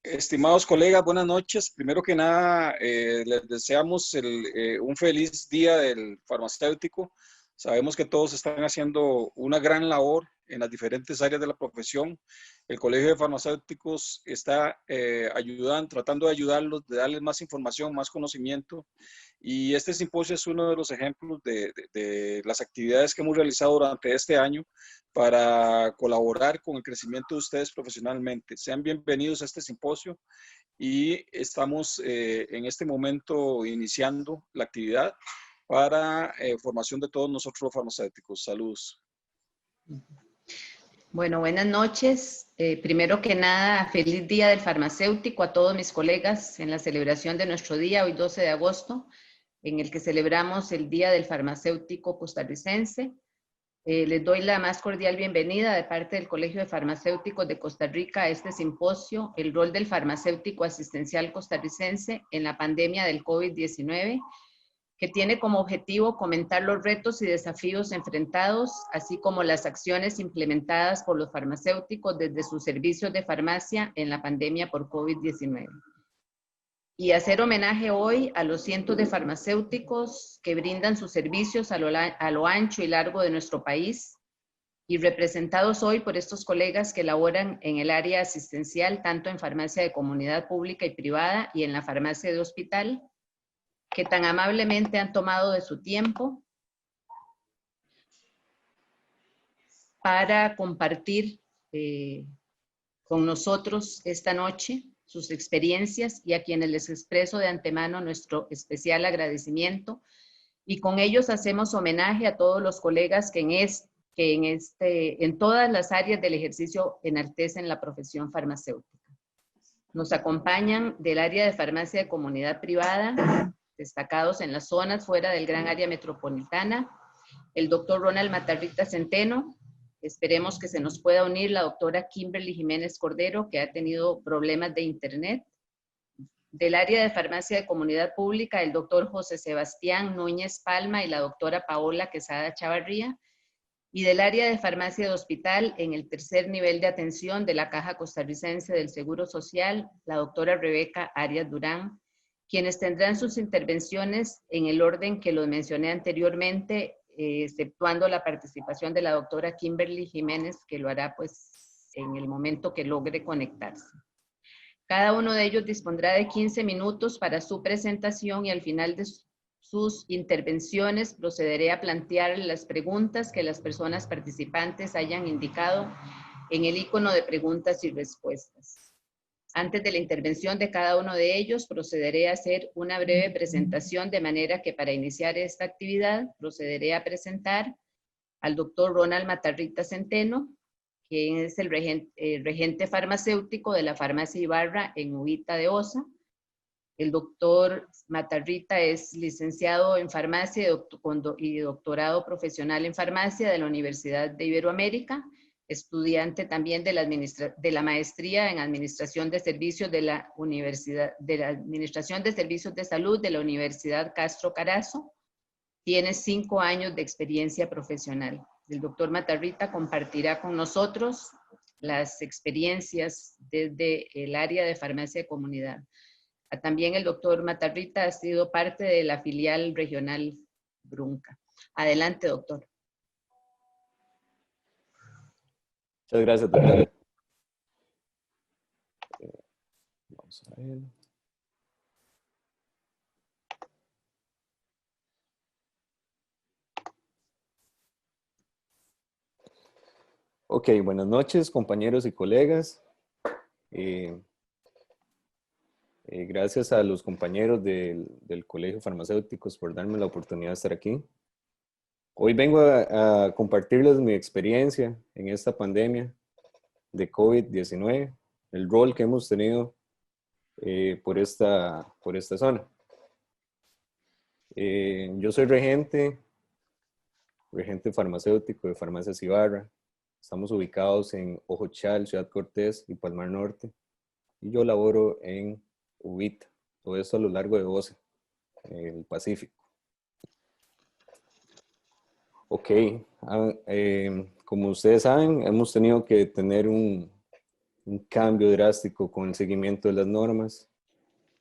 Estimados colegas, buenas noches. Primero que nada, les deseamos un feliz día del farmacéutico. Sabemos que todos están haciendo una gran labor en las diferentes áreas de la profesión. El Colegio de Farmacéuticos está ayudando, tratando de ayudarlos, de darles más información, más conocimiento. Y este simposio es uno de los ejemplos de las actividades que hemos realizado durante este año para colaborar con el crecimiento de ustedes profesionalmente. Sean bienvenidos a este simposio y estamos en este momento iniciando la actividad para formación de todos nosotros los farmacéuticos. Saludos. Bueno, buenas noches. Primero que nada, feliz día del farmacéutico a todos mis colegas en la celebración de nuestro día, hoy 12 de agosto, en el que celebramos el Día del Farmacéutico Costarricense. Les doy la más cordial bienvenida de parte del Colegio de Farmacéuticos de Costa Rica a este simposio, el rol del farmacéutico asistencial costarricense en la pandemia del COVID-19, que tiene como objetivo comentar los retos y desafíos enfrentados, así como las acciones implementadas por los farmacéuticos desde sus servicios de farmacia en la pandemia por COVID-19. Y hacer homenaje hoy a los cientos de farmacéuticos que brindan sus servicios a lo ancho y largo de nuestro país, y representados hoy por estos colegas que laboran en el área asistencial, tanto en farmacia de comunidad pública y privada y en la farmacia de hospital, que tan amablemente han tomado de su tiempo para compartir con nosotros esta noche sus experiencias, y a quienes les expreso de antemano nuestro especial agradecimiento. Y con ellos hacemos homenaje a todos los colegas que en todas las áreas del ejercicio enaltecen la profesión farmacéutica. Nos acompañan del área de farmacia de comunidad privada, destacados en las zonas fuera del gran área metropolitana, el doctor Ronald Matarrita Centeno. Esperemos que se nos pueda unir la doctora Kimberly Jiménez Cordero, que ha tenido problemas de internet. Del área de farmacia de comunidad pública, el doctor José Sebastián Núñez Palma y la doctora Paola Quesada Chavarría. Y del área de farmacia de hospital, en el tercer nivel de atención de la Caja Costarricense del Seguro Social, la doctora Rebeca Arias Durán, quienes tendrán sus intervenciones en el orden que los mencioné anteriormente, exceptuando la participación de la doctora Kimberly Jiménez, que lo hará pues en el momento que logre conectarse. Cada uno de ellos dispondrá de 15 minutos para su presentación, y al final de sus intervenciones procederé a plantear las preguntas que las personas participantes hayan indicado en el icono de preguntas y respuestas. Antes de la intervención de cada uno de ellos, procederé a hacer una breve presentación, de manera que para iniciar esta actividad procederé a presentar al doctor Ronald Matarrita Centeno, quien es el regente farmacéutico de la farmacia Ibarra en Uvita de Osa. El doctor Matarrita es licenciado en farmacia y doctorado profesional en farmacia de la Universidad de Iberoamérica, estudiante también de la maestría en Administración de Servicios de la Administración de Servicios de Salud de la Universidad Castro Carazo. Tiene 5 años de experiencia profesional. El doctor Matarrita compartirá con nosotros las experiencias desde el área de farmacia de comunidad. También el doctor Matarrita ha sido parte de la filial regional Brunca. Adelante, doctor. Muchas gracias, doctora. Vamos a ver. Ok, buenas noches, compañeros y colegas. Gracias a los compañeros del Colegio Farmacéuticos por darme la oportunidad de estar aquí. Hoy vengo a compartirles mi experiencia en esta pandemia de COVID-19, el rol que hemos tenido por esta zona. Yo soy regente farmacéutico de Farmacias Ibarra. Estamos ubicados en Ojochal, Ciudad Cortés y Palmar Norte. Y yo laboro en Uvita, todo esto a lo largo de Osa, en el Pacífico. Ok, como ustedes saben, hemos tenido que tener un un cambio drástico con el seguimiento de las normas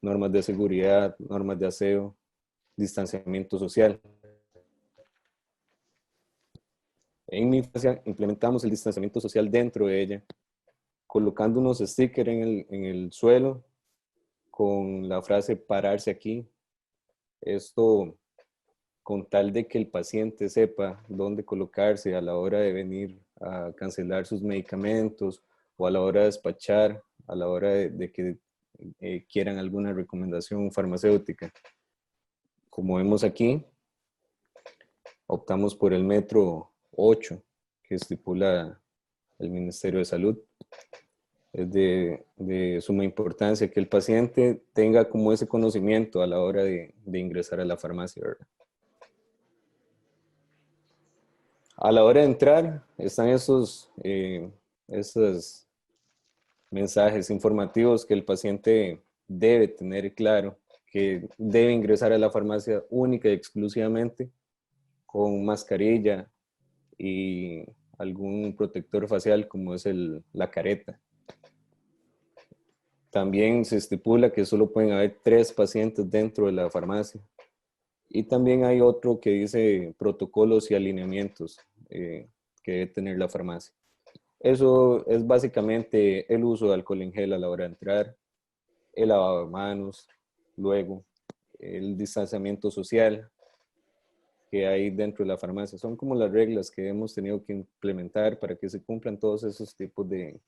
de seguridad, normas de aseo, distanciamiento social. En mi infancia implementamos el distanciamiento social dentro de ella, colocando unos stickers en el suelo con la frase pararse aquí. Esto con tal de que el paciente sepa dónde colocarse a la hora de venir a cancelar sus medicamentos o a la hora de despachar, a la hora de que quieran alguna recomendación farmacéutica. Como vemos aquí, optamos por el metro 8 que estipula el Ministerio de Salud. Es de suma importancia que el paciente tenga como ese conocimiento a la hora de ingresar a la farmacia, ¿verdad? A la hora de entrar están esos mensajes informativos que el paciente debe tener claro, que debe ingresar a la farmacia única y exclusivamente con mascarilla y algún protector facial como es la careta. También se estipula que solo pueden haber 3 pacientes dentro de la farmacia. Y también hay otro que dice protocolos y alineamientos que debe tener la farmacia. Eso es básicamente el uso de alcohol en gel a la hora de entrar, el lavado de manos, luego el distanciamiento social que hay dentro de la farmacia. Son como las reglas que hemos tenido que implementar para que se cumplan todos esos tipos de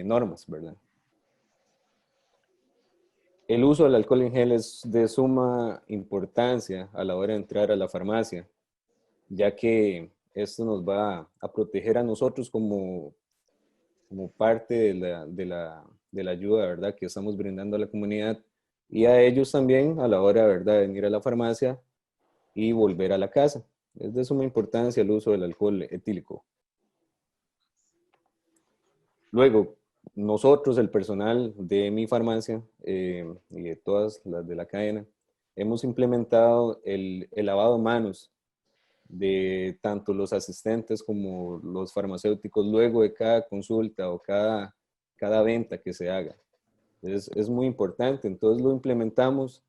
normas, ¿verdad? El uso del alcohol en gel es de suma importancia a la hora de entrar a la farmacia, ya que esto nos va a proteger a nosotros como parte de la ayuda, ¿verdad?, que estamos brindando a la comunidad, y a ellos también a la hora, ¿verdad?, de venir a la farmacia y volver a la casa. Es de suma importancia el uso del alcohol etílico. Luego, nosotros, el personal de mi farmacia y de todas las de la cadena, hemos implementado el lavado de manos de tanto los asistentes como los farmacéuticos luego de cada consulta o cada venta que se haga. Es muy importante, entonces lo implementamos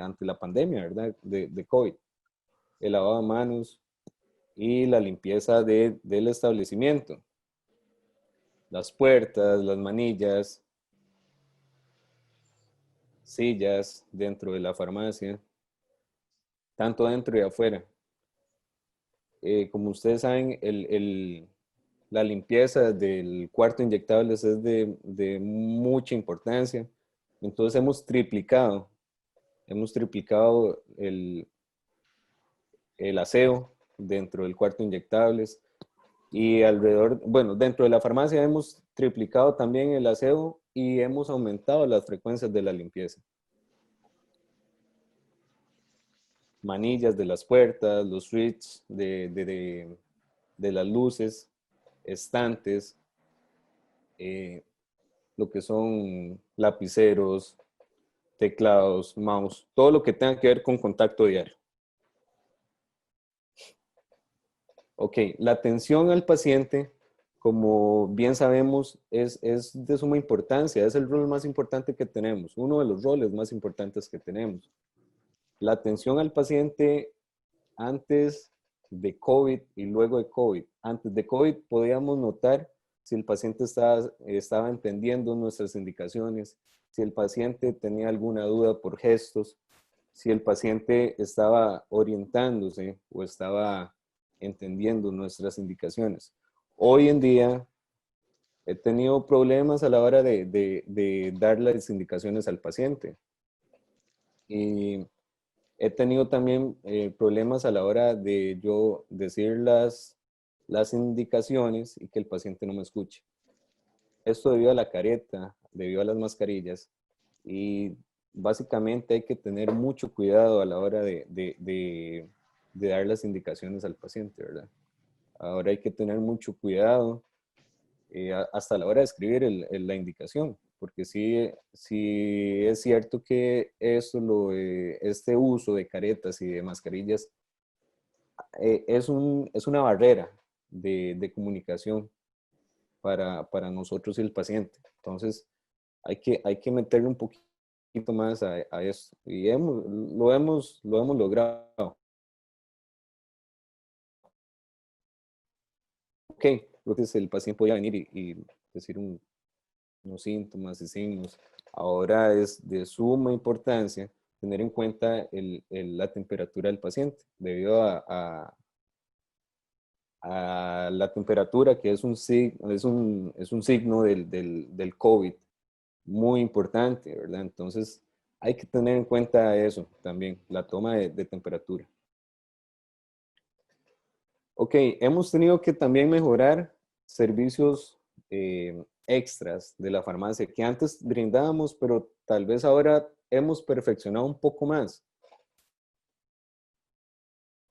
ante la pandemia, ¿verdad?, de COVID. El lavado de manos y la limpieza del establecimiento. Las puertas, las manillas, sillas dentro de la farmacia, tanto dentro y afuera. Como ustedes saben, la limpieza del cuarto inyectables es de mucha importancia. Entonces hemos triplicado el aseo dentro del cuarto inyectables. Y dentro de la farmacia hemos triplicado también el aseo y hemos aumentado las frecuencias de la limpieza. Manillas de las puertas, los switches de las luces, estantes, lo que son lapiceros, teclados, mouse, todo lo que tenga que ver con contacto diario. Ok, la atención al paciente, como bien sabemos, es de suma importancia, es el rol más importante que tenemos, uno de los roles más importantes que tenemos. La atención al paciente antes de COVID y luego de COVID. Antes de COVID podíamos notar si el paciente estaba entendiendo nuestras indicaciones, si el paciente tenía alguna duda por gestos, si el paciente estaba orientándose o estaba entendiendo nuestras indicaciones. Hoy en día he tenido problemas a la hora de dar las indicaciones al paciente. Y he tenido también problemas a la hora de yo decir las indicaciones y que el paciente no me escuche. Esto debido a la careta, debido a las mascarillas, y básicamente hay que tener mucho cuidado a la hora de dar las indicaciones al paciente, ¿verdad? Ahora hay que tener mucho cuidado hasta la hora de escribir la indicación, porque sí es cierto que este uso de caretas y de mascarillas es una barrera de comunicación para nosotros y el paciente. Entonces, hay que meterle un poquito más a eso. Y lo hemos logrado. Ok, entonces el paciente podía venir y decir unos síntomas y signos. Ahora es de suma importancia tener en cuenta la temperatura del paciente, debido a la temperatura, que es un signo del COVID, muy importante, ¿verdad? Entonces, hay que tener en cuenta eso también, la toma de temperatura. Ok, hemos tenido que también mejorar servicios extras de la farmacia que antes brindábamos, pero tal vez ahora hemos perfeccionado un poco más.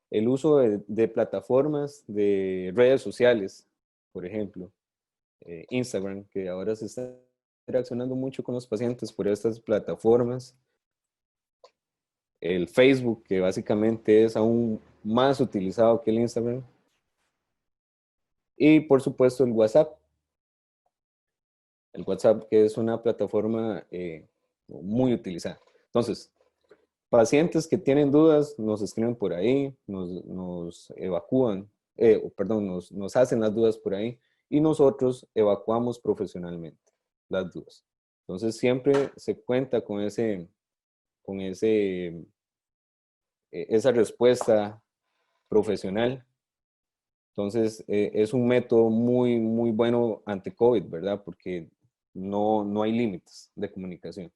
El uso de plataformas, de redes sociales, por ejemplo, Instagram, que ahora se está interaccionando mucho con los pacientes por estas plataformas. El Facebook, que básicamente es aún más utilizado que el Instagram. Y por supuesto el WhatsApp. El WhatsApp, que es una plataforma muy utilizada. Entonces, pacientes que tienen dudas nos escriben por ahí, nos evacúan, perdón, nos hacen las dudas por ahí y nosotros evacuamos profesionalmente las dudas. Entonces, siempre se cuenta con esa respuesta profesional. Entonces, es un método muy, muy bueno ante COVID, ¿verdad? Porque no hay límites de comunicación.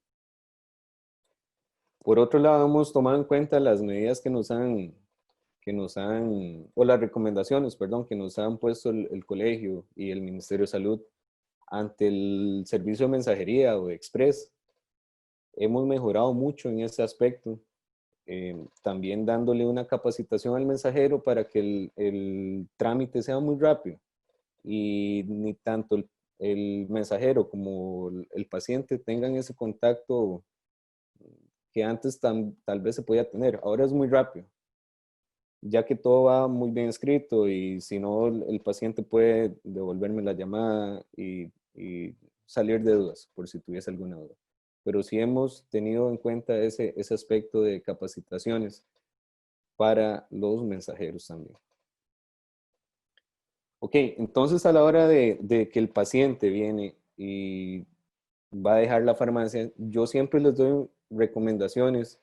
Por otro lado, hemos tomado en cuenta las medidas o las recomendaciones, perdón, que nos han puesto el colegio y el Ministerio de Salud ante el servicio de mensajería o de Express. Hemos mejorado mucho en ese aspecto. También dándole una capacitación al mensajero para que el trámite sea muy rápido y ni tanto el mensajero como el paciente tengan ese contacto que antes tal vez se podía tener. Ahora es muy rápido, ya que todo va muy bien escrito y si no, el paciente puede devolverme la llamada y salir de dudas por si tuviese alguna duda. Pero sí hemos tenido en cuenta ese aspecto de capacitaciones para los mensajeros también. Ok, entonces a la hora de que el paciente viene y va a dejar la farmacia, yo siempre les doy recomendaciones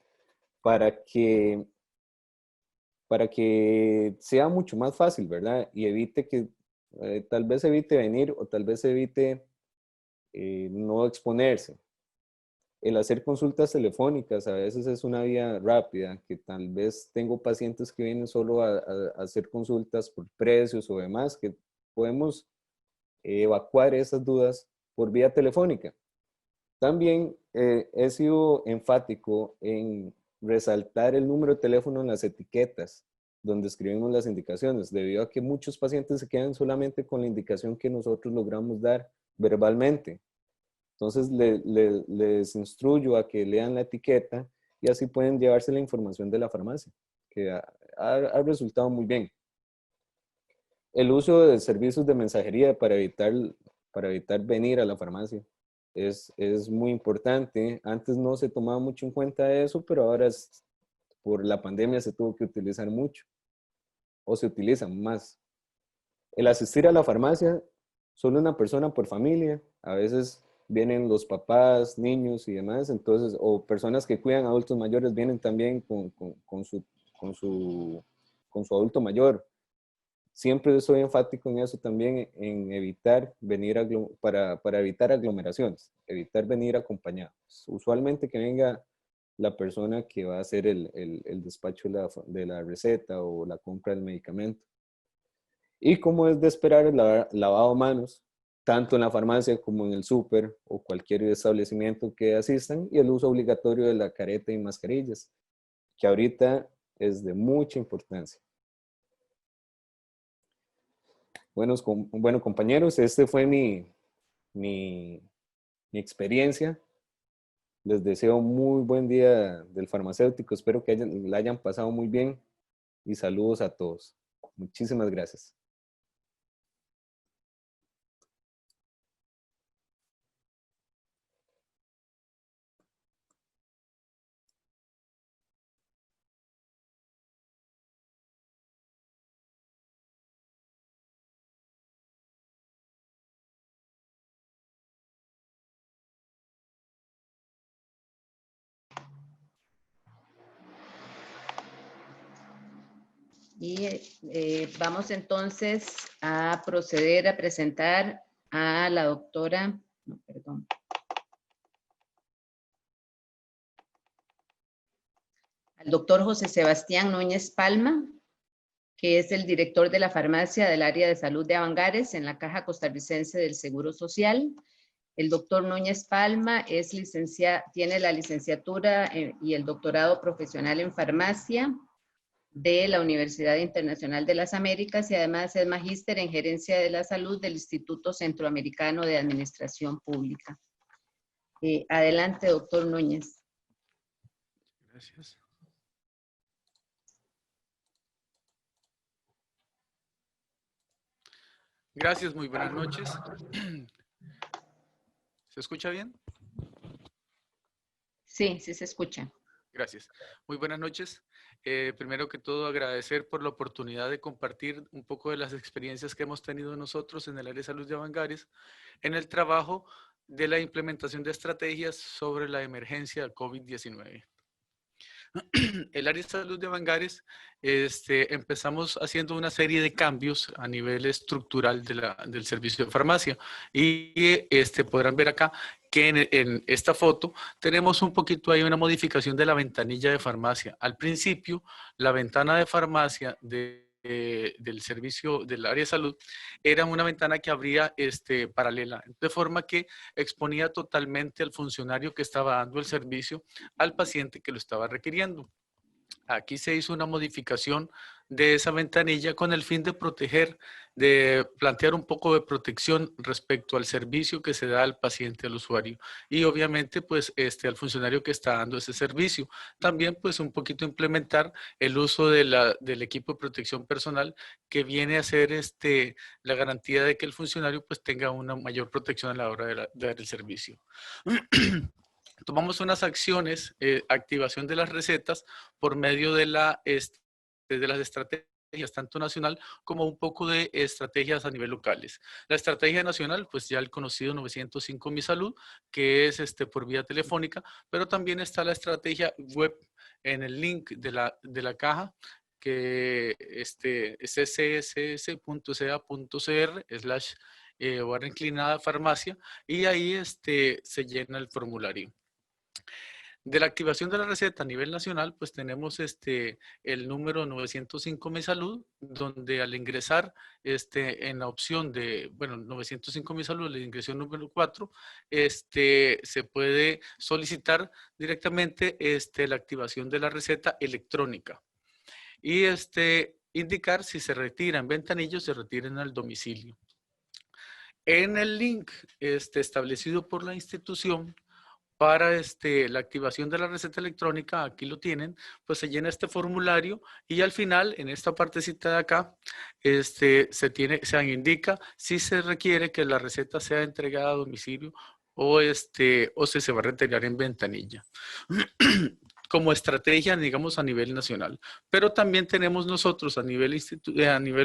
para que sea mucho más fácil, ¿verdad? Y evite tal vez evite venir o tal vez evite no exponerse. El hacer consultas telefónicas a veces es una vía rápida, que tal vez tengo pacientes que vienen solo a hacer consultas por precios o demás, que podemos evacuar esas dudas por vía telefónica. También he sido enfático en resaltar el número de teléfono en las etiquetas donde escribimos las indicaciones, debido a que muchos pacientes se quedan solamente con la indicación que nosotros logramos dar verbalmente. Entonces les instruyo a que lean la etiqueta y así pueden llevarse la información de la farmacia, que ha resultado muy bien. El uso de servicios de mensajería para evitar venir a la farmacia es muy importante. Antes no se tomaba mucho en cuenta eso, pero ahora por la pandemia se tuvo que utilizar mucho o se utiliza más. El asistir a la farmacia, solo una persona por familia, a veces vienen los papás, niños y demás, entonces, o personas que cuidan a adultos mayores vienen también con su adulto mayor. Siempre soy enfático en eso también, en evitar venir para evitar aglomeraciones, evitar venir acompañados. Usualmente que venga la persona que va a hacer el despacho de la receta o la compra del medicamento. Y como es de esperar, el lavado de manos, tanto en la farmacia como en el súper o cualquier establecimiento que asistan, y el uso obligatorio de la careta y mascarillas, que ahorita es de mucha importancia. Bueno, compañeros, este fue mi experiencia. Les deseo muy buen día del farmacéutico. Espero que la hayan pasado muy bien y saludos a todos. Muchísimas gracias. Y vamos entonces a proceder a presentar a la doctora, no, perdón. Al doctor José Sebastián Núñez Palma, que es el director de la farmacia del área de salud de Avangares en la Caja Costarricense del Seguro Social. El doctor Núñez Palma es tiene la licenciatura y el doctorado profesional en farmacia de la Universidad Internacional de las Américas y además es magíster en gerencia de la salud del Instituto Centroamericano de Administración Pública. Adelante, doctor Núñez. Gracias. Gracias, muy buenas noches. ¿Se escucha bien? Sí, sí se escucha. Gracias. Muy buenas noches. Primero que todo, agradecer por la oportunidad de compartir un poco de las experiencias que hemos tenido nosotros en el área de salud de Avangares en el trabajo de la implementación de estrategias sobre la emergencia del COVID-19. El área de salud de Avangares, empezamos haciendo una serie de cambios a nivel estructural del servicio de farmacia y podrán ver acá que en esta foto tenemos un poquito ahí una modificación de la ventanilla de farmacia. Al principio, la ventana de farmacia del servicio del área de salud era una ventana que abría paralela, de forma que exponía totalmente al funcionario que estaba dando el servicio al paciente que lo estaba requiriendo. Aquí se hizo una modificación de esa ventanilla con el fin de proteger, de plantear un poco de protección respecto al servicio que se da al paciente, al usuario. Y obviamente, pues, al funcionario que está dando ese servicio. También, pues, un poquito implementar el uso del equipo de protección personal que viene a ser la garantía de que el funcionario, pues, tenga una mayor protección a la hora de dar el servicio. Tomamos unas acciones, activación de las recetas por medio de las estrategias, tanto nacional como un poco de estrategias a nivel locales. La estrategia nacional, pues ya el conocido 905 Mi Salud, que es por vía telefónica, pero también está la estrategia web en el link de la caja, que es ccs.ca.cr/ barra inclinada farmacia, y ahí se llena el formulario. De la activación de la receta a nivel nacional, pues tenemos el número 905 Mi Salud, donde al ingresar en la opción de, 905 Mi Salud, la ingresó número 4, se puede solicitar directamente la activación de la receta electrónica. Y indicar si se retira en ventanillo, se retira en el domicilio. En el link establecido por la institución, para la activación de la receta electrónica, aquí lo tienen, pues se llena este formulario y al final, en esta partecita de acá, se indica si se requiere que la receta sea entregada a domicilio o si se va a retirar en ventanilla. Como estrategia, digamos, a nivel nacional. Pero también tenemos nosotros a nivel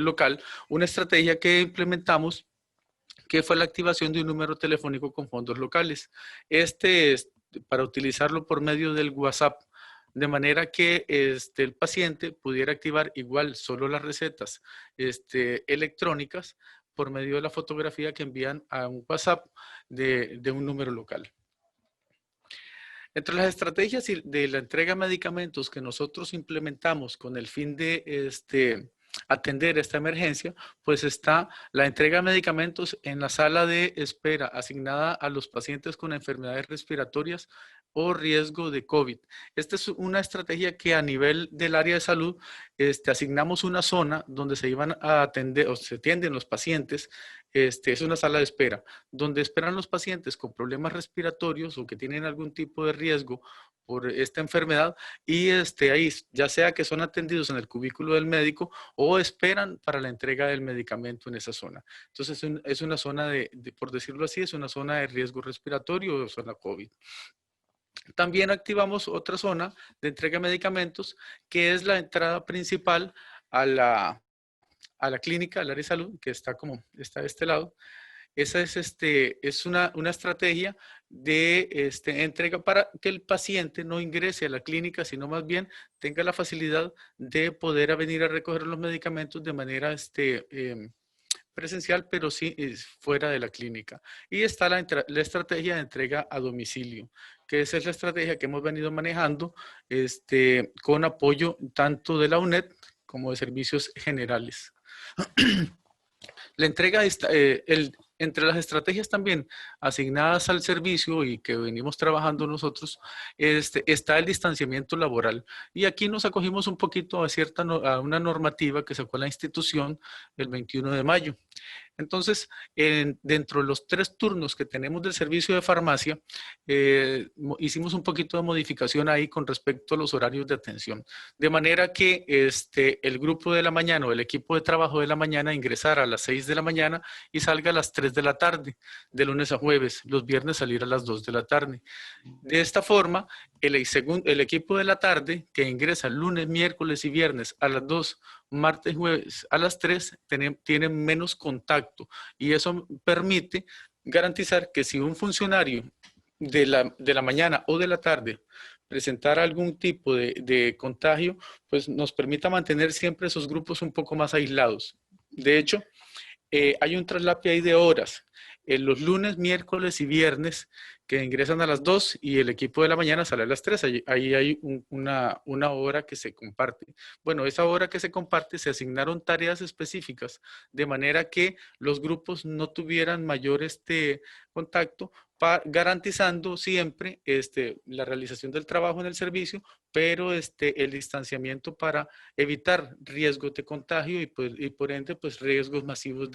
local una estrategia que implementamos, que fue la activación de un número telefónico con fondos locales. Este es para utilizarlo por medio del WhatsApp, de manera que el paciente pudiera activar igual solo las recetas electrónicas por medio de la fotografía que envían a un WhatsApp de un número local. Entre las estrategias de la entrega de medicamentos que nosotros implementamos con el fin de atender esta emergencia, pues está la entrega de medicamentos en la sala de espera asignada a los pacientes con enfermedades respiratorias o riesgo de COVID. Esta es una estrategia que a nivel del área de salud asignamos una zona donde se iban a atender o se atienden los pacientes. Es una sala de espera donde esperan los pacientes con problemas respiratorios o que tienen algún tipo de riesgo por esta enfermedad y ahí ya sea que son atendidos en el cubículo del médico o esperan para la entrega del medicamento en esa zona. Entonces es una zona por decirlo así, es una zona de riesgo respiratorio o zona COVID. También activamos otra zona de entrega de medicamentos que es la entrada principal a la clínica, al área de salud, que está de este lado. Esa es una estrategia de entrega para que el paciente no ingrese a la clínica, sino más bien tenga la facilidad de poder venir a recoger los medicamentos de manera presencial, pero sí fuera de la clínica. Y está la estrategia de entrega a domicilio, que esa es la estrategia que hemos venido manejando con apoyo tanto de la UNED como de servicios generales. La entrega entre las estrategias también asignadas al servicio y que venimos trabajando nosotros, está el distanciamiento laboral. Y aquí nos acogimos un poquito a una normativa que sacó la institución el 21 de mayo. Entonces, dentro de los 3 turnos que tenemos del servicio de farmacia, hicimos un poquito de modificación ahí con respecto a los horarios de atención. De manera que el grupo de la mañana o el equipo de trabajo de la mañana ingresara a las 6 de la mañana y salga a las 3 de la tarde, de lunes a jueves, los viernes salir a las 2 de la tarde. De esta forma, el equipo de la tarde que ingresa lunes, miércoles y viernes a las 2, martes y jueves a las 3, tienen menos contacto, y eso permite garantizar que si un funcionario de la mañana o de la tarde presentara algún tipo de contagio, pues nos permita mantener siempre esos grupos un poco más aislados. De hecho, hay un traslape ahí de horas. Los lunes, miércoles y viernes que ingresan a las 2 y el equipo de la mañana sale a las 3. Ahí hay una hora que se comparte. Bueno, esa hora que se comparte se asignaron tareas específicas de manera que los grupos no tuvieran mayor contacto, garantizando siempre la realización del trabajo en el servicio, pero el distanciamiento para evitar riesgos de contagio y por ende pues riesgos masivos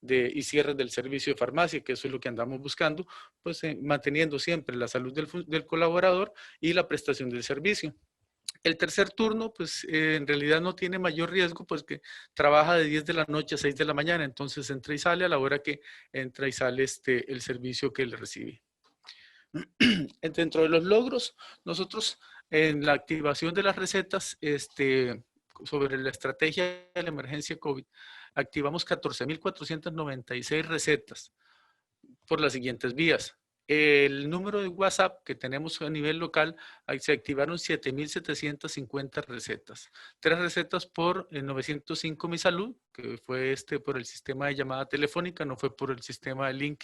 y cierres del servicio de farmacia, que eso es lo que andamos buscando, pues manteniendo siempre la salud del colaborador y la prestación del servicio. El tercer turno, pues en realidad no tiene mayor riesgo, pues que trabaja de 10 de la noche a 6 de la mañana, entonces entra y sale a la hora que entra y sale el servicio que le recibe. Dentro de los logros, nosotros en la activación de las recetas, sobre la estrategia de la emergencia COVID, activamos 14.496 recetas por las siguientes vías. El número de WhatsApp que tenemos a nivel local, se activaron 7.750 recetas. 3 recetas por 905 Mi Salud, que fue por el sistema de llamada telefónica, no fue por el sistema de link.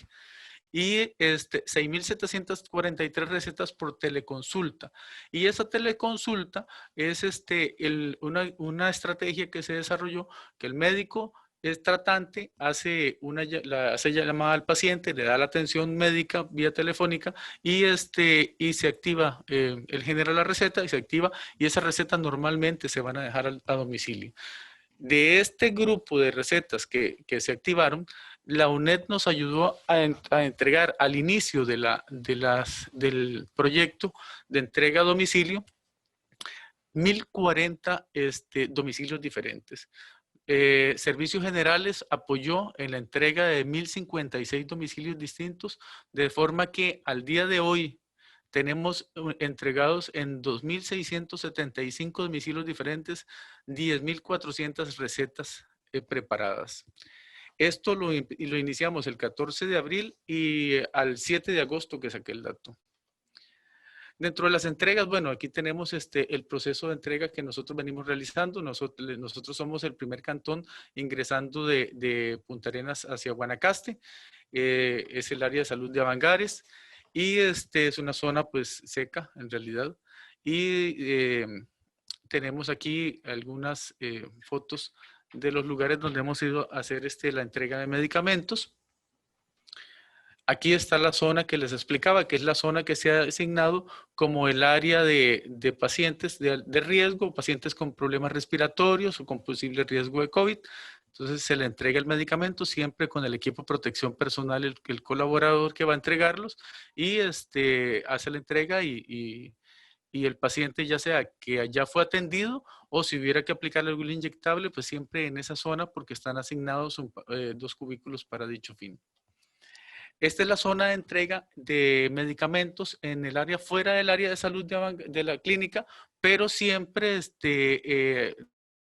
Y 6.743 recetas por teleconsulta. Y esa teleconsulta es una estrategia que se desarrolló, que el médico tratante hace llamada al paciente, le da la atención médica vía telefónica y se activa, él genera la receta y se activa, y esas recetas normalmente se van a dejar a domicilio. De este grupo de recetas que se activaron, la UNED nos ayudó a entregar al inicio del proyecto de entrega a domicilio 1.040 domicilios diferentes. Servicios Generales apoyó en la entrega de 1.056 domicilios distintos, de forma que al día de hoy tenemos entregados en 2.675 domicilios diferentes, 10.400 recetas preparadas. Esto lo iniciamos el 14 de abril y al 7 de agosto que saqué el dato. Dentro de las entregas, bueno, aquí tenemos el proceso de entrega que nosotros venimos realizando. Nosotros somos el primer cantón ingresando de Punta Arenas hacia Guanacaste. Es el área de salud de Avangares y es una zona pues seca en realidad. Y tenemos aquí algunas fotos de los lugares donde hemos ido a hacer la entrega de medicamentos. Aquí está la zona que les explicaba, que es la zona que se ha designado como el área de pacientes de riesgo, pacientes con problemas respiratorios o con posible riesgo de COVID. Entonces se le entrega el medicamento siempre con el equipo de protección personal, el colaborador que va a entregarlos, y hace la entrega y el paciente, ya sea que ya fue atendido o si hubiera que aplicarle algún inyectable, pues siempre en esa zona porque están asignados 2 cubículos para dicho fin. Esta es la zona de entrega de medicamentos en el área fuera del área de salud de la clínica, pero siempre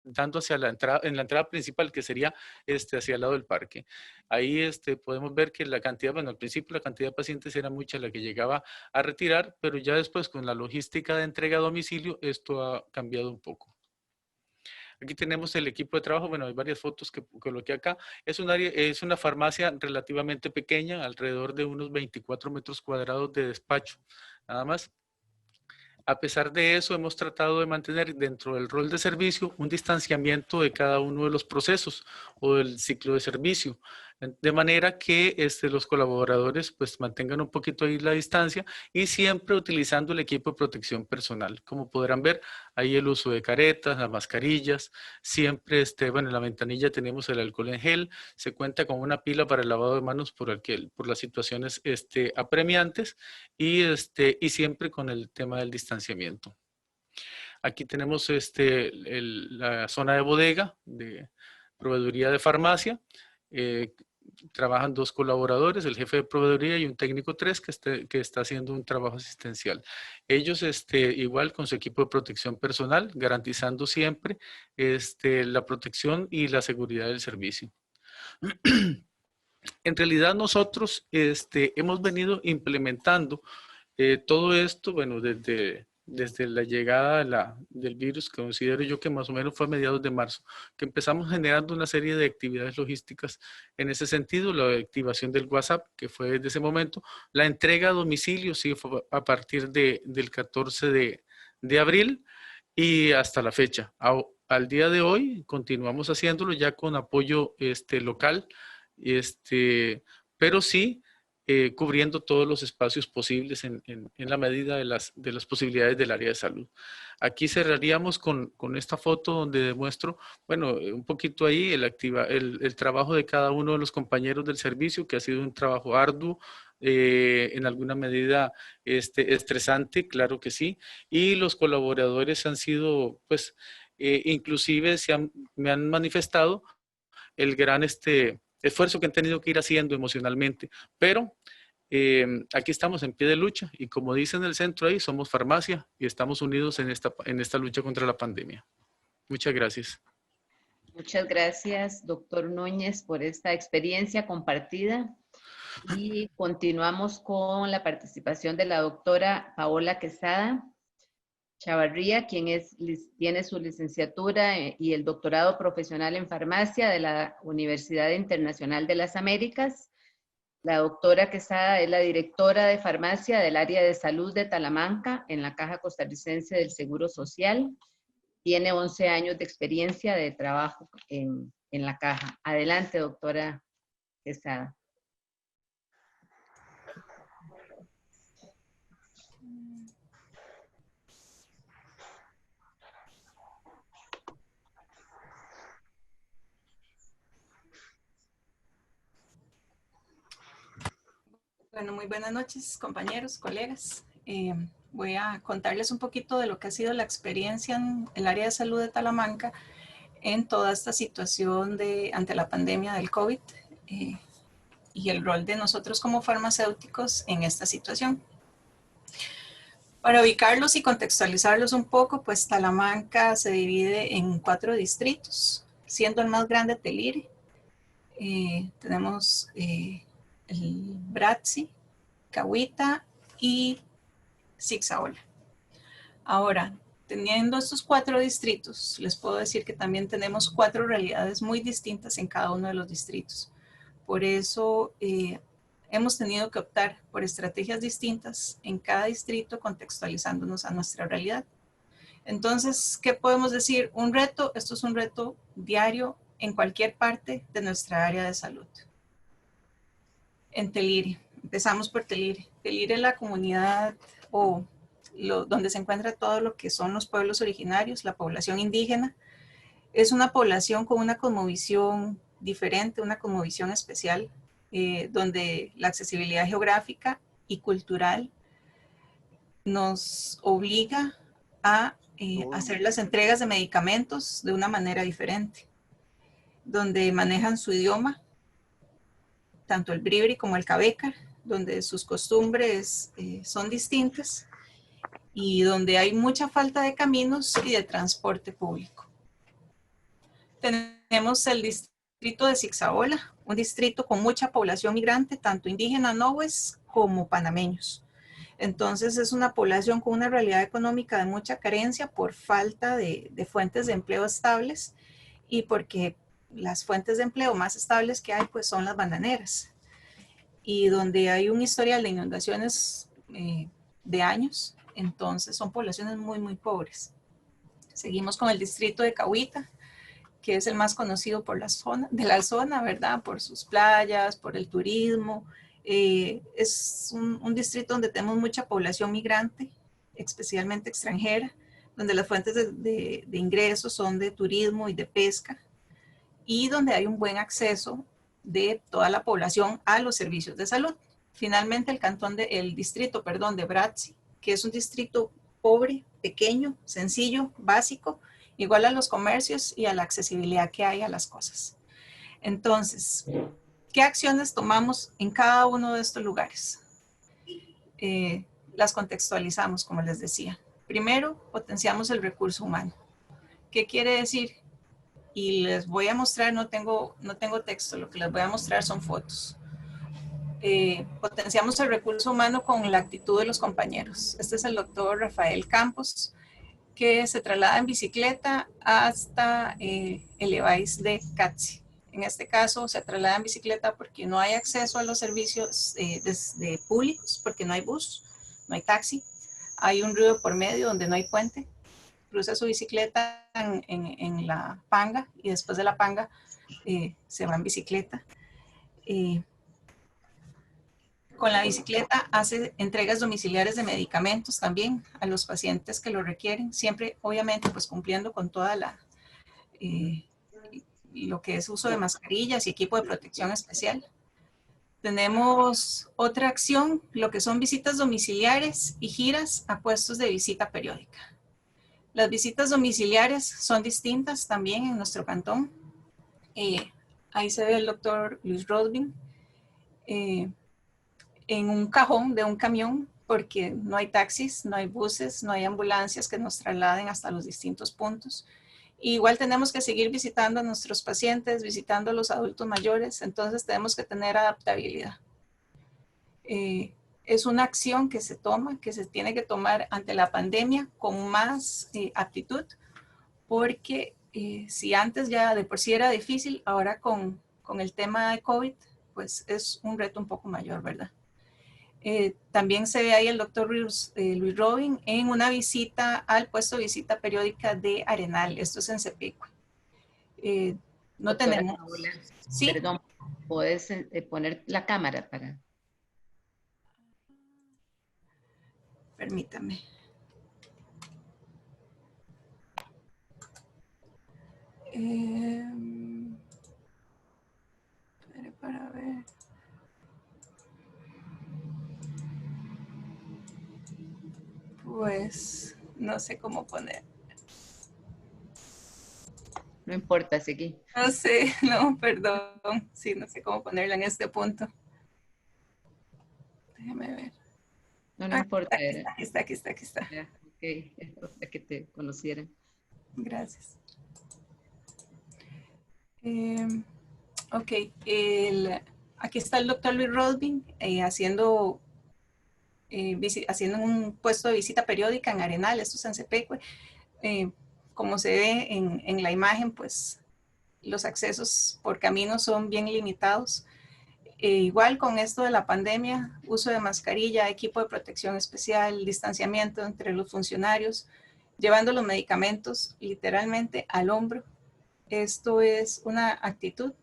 dando hacia la entrada, en la entrada principal, que sería hacia el lado del parque. Ahí podemos ver que la cantidad, bueno, al principio la cantidad de pacientes era mucha la que llegaba a retirar, pero ya después con la logística de entrega a domicilio, esto ha cambiado un poco. Aquí tenemos el equipo de trabajo, bueno, hay varias fotos que coloqué acá. Es una farmacia relativamente pequeña, alrededor de unos 24 metros cuadrados de despacho, nada más. A pesar de eso, hemos tratado de mantener dentro del rol de servicio un distanciamiento de cada uno de los procesos o del ciclo de servicio, de manera que los colaboradores pues mantengan un poquito ahí la distancia y siempre utilizando el equipo de protección personal. Como podrán ver, ahí el uso de caretas, las mascarillas, siempre, bueno, en la ventanilla tenemos el alcohol en gel, se cuenta con una pila para el lavado de manos por las situaciones apremiantes y siempre con el tema del distanciamiento. Aquí tenemos la zona de bodega, de proveeduría de farmacia. Trabajan 2 colaboradores, el jefe de proveeduría y un técnico 3 que está haciendo un trabajo asistencial. Ellos igual con su equipo de protección personal, garantizando siempre la protección y la seguridad del servicio. En realidad nosotros hemos venido implementando todo esto, bueno, desde la llegada del virus, que considero yo que más o menos fue a mediados de marzo, que empezamos generando una serie de actividades logísticas en ese sentido, la activación del WhatsApp, que fue desde ese momento, la entrega a domicilio, sí, fue a partir del 14 de abril y hasta la fecha. Al día de hoy continuamos haciéndolo ya con apoyo local, pero sí, cubriendo todos los espacios posibles en la medida de las posibilidades del área de salud. Aquí cerraríamos con esta foto donde demuestro, bueno, un poquito ahí el trabajo de cada uno de los compañeros del servicio, que ha sido un trabajo arduo, en alguna medida estresante, claro que sí, y los colaboradores han sido, pues, inclusive me han manifestado el gran esfuerzo que han tenido que ir haciendo emocionalmente, pero aquí estamos en pie de lucha y como dice en el centro ahí, somos farmacia y estamos unidos en esta lucha contra la pandemia. Muchas gracias. Muchas gracias, doctor Núñez, por esta experiencia compartida. Y continuamos con la participación de la doctora Paola Quesada Chavarría, quien tiene su licenciatura y el doctorado profesional en farmacia de la Universidad Internacional de las Américas. La doctora Quesada es la directora de farmacia del área de salud de Talamanca en la Caja Costarricense del Seguro Social. Tiene 11 años de experiencia de trabajo en la caja. Adelante, doctora Quesada. Bueno, muy buenas noches, compañeros, colegas. Voy a contarles un poquito de lo que ha sido la experiencia en el área de salud de Talamanca en toda esta situación ante la pandemia del COVID y el rol de nosotros como farmacéuticos en esta situación. Para ubicarlos y contextualizarlos un poco, pues Talamanca se divide en 4 distritos, siendo el más grande Telire. Tenemos el Bratzi, Cahuita y Zixaola. Ahora, teniendo estos 4 distritos, les puedo decir que también tenemos 4 realidades muy distintas en cada uno de los distritos. Por eso hemos tenido que optar por estrategias distintas en cada distrito, contextualizándonos a nuestra realidad. Entonces, ¿qué podemos decir? Un reto, esto es un reto diario en cualquier parte de nuestra área de salud. En Telire, empezamos por Telire. Telire es la comunidad donde se encuentra todo lo que son los pueblos originarios, la población indígena. Es una población con una cosmovisión diferente, una cosmovisión especial, donde la accesibilidad geográfica y cultural nos obliga a hacer las entregas de medicamentos de una manera diferente, donde manejan su idioma, tanto el bribri como el cabeca, donde sus costumbres son distintas y donde hay mucha falta de caminos y de transporte público. tenemos el distrito de Zixaola, un distrito con mucha población migrante, tanto indígena nohues como panameños. Entonces es una población con una realidad económica de mucha carencia por falta de fuentes de empleo estables y porque las fuentes de empleo más estables que hay pues son las bananeras, y donde hay un historial de inundaciones de años, entonces son poblaciones muy, muy pobres. Seguimos con el distrito de Cahuita, que es el más conocido por la zona, ¿verdad? Por sus playas, por el turismo. Es un distrito donde tenemos mucha población migrante, especialmente extranjera, donde las fuentes de ingresos son de turismo y de pesca, y donde hay un buen acceso de toda la población a los servicios de salud. Finalmente, el distrito de Bratzi, que es un distrito pobre, pequeño, sencillo, básico, igual a los comercios y a la accesibilidad que hay a las cosas. Entonces, ¿qué acciones tomamos en cada uno de estos lugares? Las contextualizamos, como les decía. Primero, potenciamos el recurso humano. ¿Qué quiere decir? Y les voy a mostrar, no tengo texto, lo que les voy a mostrar son fotos. Potenciamos el recurso humano con la actitud de los compañeros. Este es el doctor Rafael Campos, que se traslada en bicicleta hasta el EVAIS de Catsi. En este caso se traslada en bicicleta porque no hay acceso a los servicios públicos, porque no hay bus, no hay taxi, hay un río por medio donde no hay puente. Cruza su bicicleta en la Panga y después de la Panga se va en bicicleta. Con la bicicleta hace entregas domiciliares de medicamentos también a los pacientes que lo requieren, siempre obviamente pues cumpliendo con toda lo que es uso de mascarillas y equipo de protección especial. Tenemos otra acción, lo que son visitas domiciliares y giras a puestos de visita periódica. Las visitas domiciliares son distintas también en nuestro cantón. Ahí se ve el doctor Luis Rodbin en un cajón de un camión, porque no hay taxis, no hay buses, no hay ambulancias que nos trasladen hasta los distintos puntos. Igual tenemos que seguir visitando a nuestros pacientes, visitando a los adultos mayores, entonces tenemos que tener adaptabilidad. Es una acción que se tiene que tomar ante la pandemia con más aptitud, porque si antes ya de por sí era difícil, ahora con el tema de COVID, pues es un reto un poco mayor, ¿verdad? También se ve ahí el doctor Luis Rodbin en una visita al puesto de visita periódica de Arenal. Esto es en Cepecue. No Doctora tenemos... Paola, ¿Sí? perdón, ¿puedes poner la cámara para...? Permítame. Para ver... Pues no sé cómo poner. No importa, seguí. No sé, no, perdón. Sí, no sé cómo ponerla en este punto. Déjame ver. No, no importa. Aquí está. Ya, ok, para que te conocieran. Gracias. Ok, aquí está el doctor Luis Rodbin haciendo un puesto de visita periódica en Arenal, esto es en Cepecue. Como se ve en la imagen, pues los accesos por camino son bien limitados. Igual con esto de la pandemia, uso de mascarilla, equipo de protección especial, distanciamiento entre los funcionarios, llevando los medicamentos literalmente al hombro. Esto es una actitud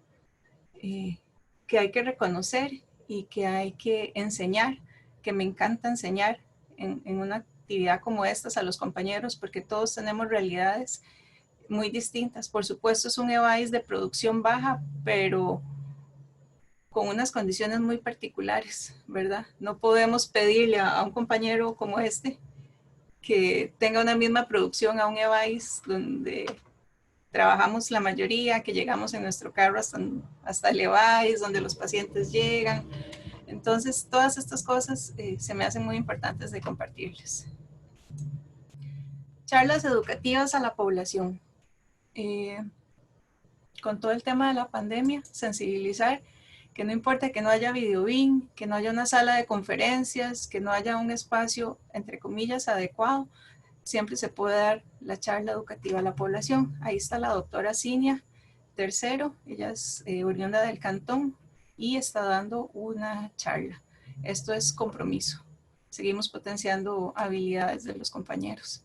que hay que reconocer y que hay que enseñar, que me encanta enseñar en una actividad como estas a los compañeros, porque todos tenemos realidades muy distintas. Por supuesto es un EVAIS de producción baja, pero con unas condiciones muy particulares, ¿verdad? No podemos pedirle a un compañero como este que tenga una misma producción a un EVAIS donde trabajamos la mayoría, que llegamos en nuestro carro hasta el EVAIS, donde los pacientes llegan. Entonces, todas estas cosas se me hacen muy importantes de compartirles. Charlas educativas a la población. con todo el tema de la pandemia, sensibilizar que no importa que no haya videobin, que no haya una sala de conferencias, que no haya un espacio, entre comillas, adecuado, siempre se puede dar la charla educativa a la población. Ahí está la doctora Cinia Tercero, ella es oriunda del Cantón y está dando una charla. Esto es compromiso. Seguimos potenciando habilidades de los compañeros.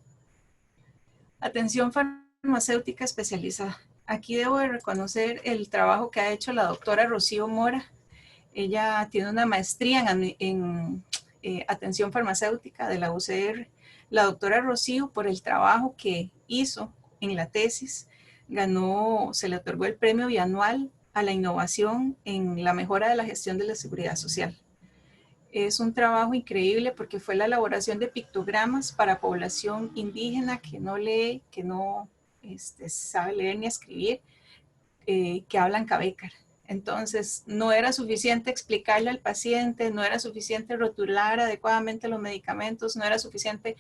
Atención farmacéutica especializada. Aquí debo de reconocer el trabajo que ha hecho la doctora Rocío Mora. Ella tiene una maestría en atención farmacéutica de la UCR. La doctora Rocío, por el trabajo que hizo en la tesis, se le otorgó el premio bianual a la innovación en la mejora de la gestión de la seguridad social. Es un trabajo increíble porque fue la elaboración de pictogramas para población indígena que no lee, que no sabe leer ni escribir, que hablan cabécar. Entonces, no era suficiente explicarle al paciente, no era suficiente rotular adecuadamente los medicamentos, no era suficiente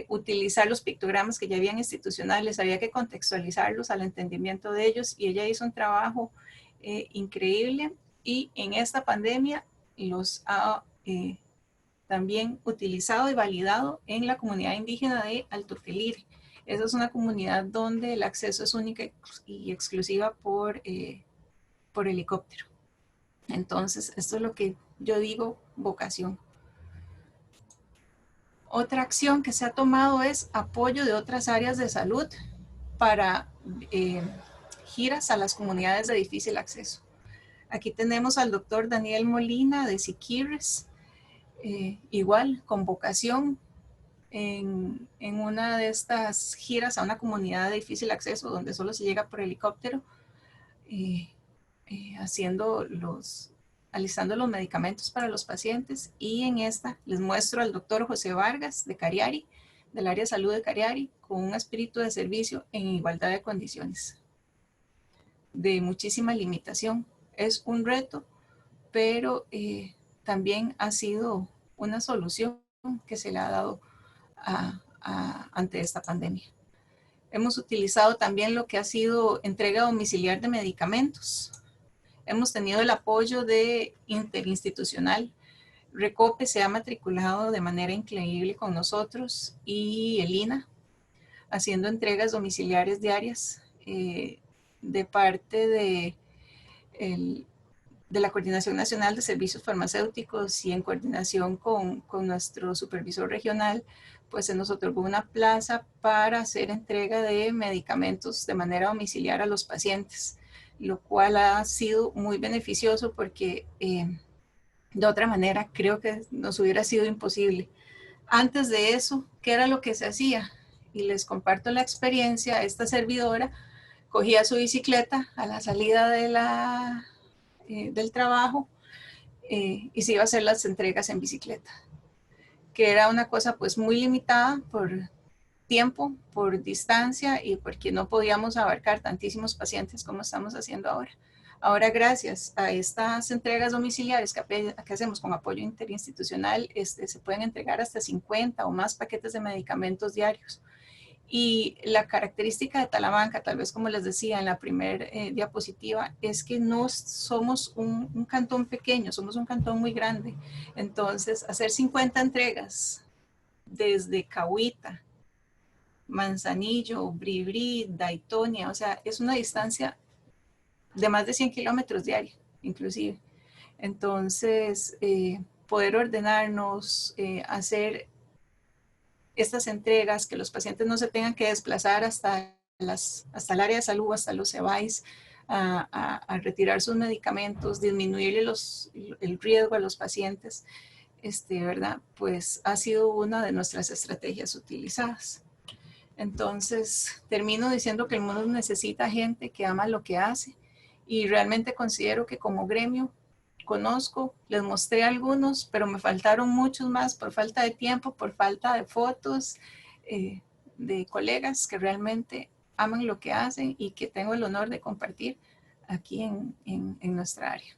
utilizar los pictogramas que ya habían institucionales, había que contextualizarlos al entendimiento de ellos y ella hizo un trabajo increíble y en esta pandemia los ha también utilizado y validado en la comunidad indígena de Alto Quelire. Esa es una comunidad donde el acceso es única y exclusiva por helicóptero. Entonces, esto es lo que yo digo vocación. Otra acción que se ha tomado es apoyo de otras áreas de salud para giras a las comunidades de difícil acceso. Aquí tenemos al doctor Daniel Molina de Siquirres, igual con vocación en una de estas giras a una comunidad de difícil acceso donde solo se llega por helicóptero, alistando los medicamentos para los pacientes. Y en esta les muestro al doctor José Vargas de Cariari, del área de salud de Cariari, con un espíritu de servicio en igualdad de condiciones, de muchísima limitación. Es un reto, pero también ha sido una solución que se le ha dado ante esta pandemia. Hemos utilizado también lo que ha sido entrega domiciliar de medicamentos. Hemos tenido el apoyo de interinstitucional. Recope se ha matriculado de manera increíble con nosotros y el INA, haciendo entregas domiciliares diarias de parte de la Coordinación Nacional de Servicios Farmacéuticos y en coordinación con nuestro supervisor regional, pues se nos otorgó una plaza para hacer entrega de medicamentos de manera domiciliar a los pacientes, lo cual ha sido muy beneficioso porque de otra manera creo que nos hubiera sido imposible. Antes de eso, ¿qué era lo que se hacía? Y les comparto la experiencia. Esta servidora cogía su bicicleta a la salida del trabajo y se iba a hacer las entregas en bicicleta, que era una cosa pues muy limitada por tiempo, por distancia y porque no podíamos abarcar tantísimos pacientes como estamos haciendo ahora. Ahora, gracias a estas entregas domiciliares que hacemos con apoyo interinstitucional, se pueden entregar hasta 50 o más paquetes de medicamentos diarios. Y la característica de Talamanca, tal vez como les decía en la primera diapositiva, es que no somos un cantón pequeño, somos un cantón muy grande. Entonces, hacer 50 entregas desde Cahuita, Manzanillo, Bribri, Daitonia, o sea, es una distancia de más de 100 kilómetros diarios, inclusive. Entonces, poder ordenarnos, hacer estas entregas, que los pacientes no se tengan que desplazar hasta el área de salud, hasta los EBAIS, a retirar sus medicamentos, disminuirle el riesgo a los pacientes, ¿verdad? Pues ha sido una de nuestras estrategias utilizadas. Entonces, termino diciendo que el mundo necesita gente que ama lo que hace y realmente considero que como gremio conozco, les mostré algunos, pero me faltaron muchos más por falta de tiempo, por falta de fotos de colegas que realmente aman lo que hacen y que tengo el honor de compartir aquí en nuestra área.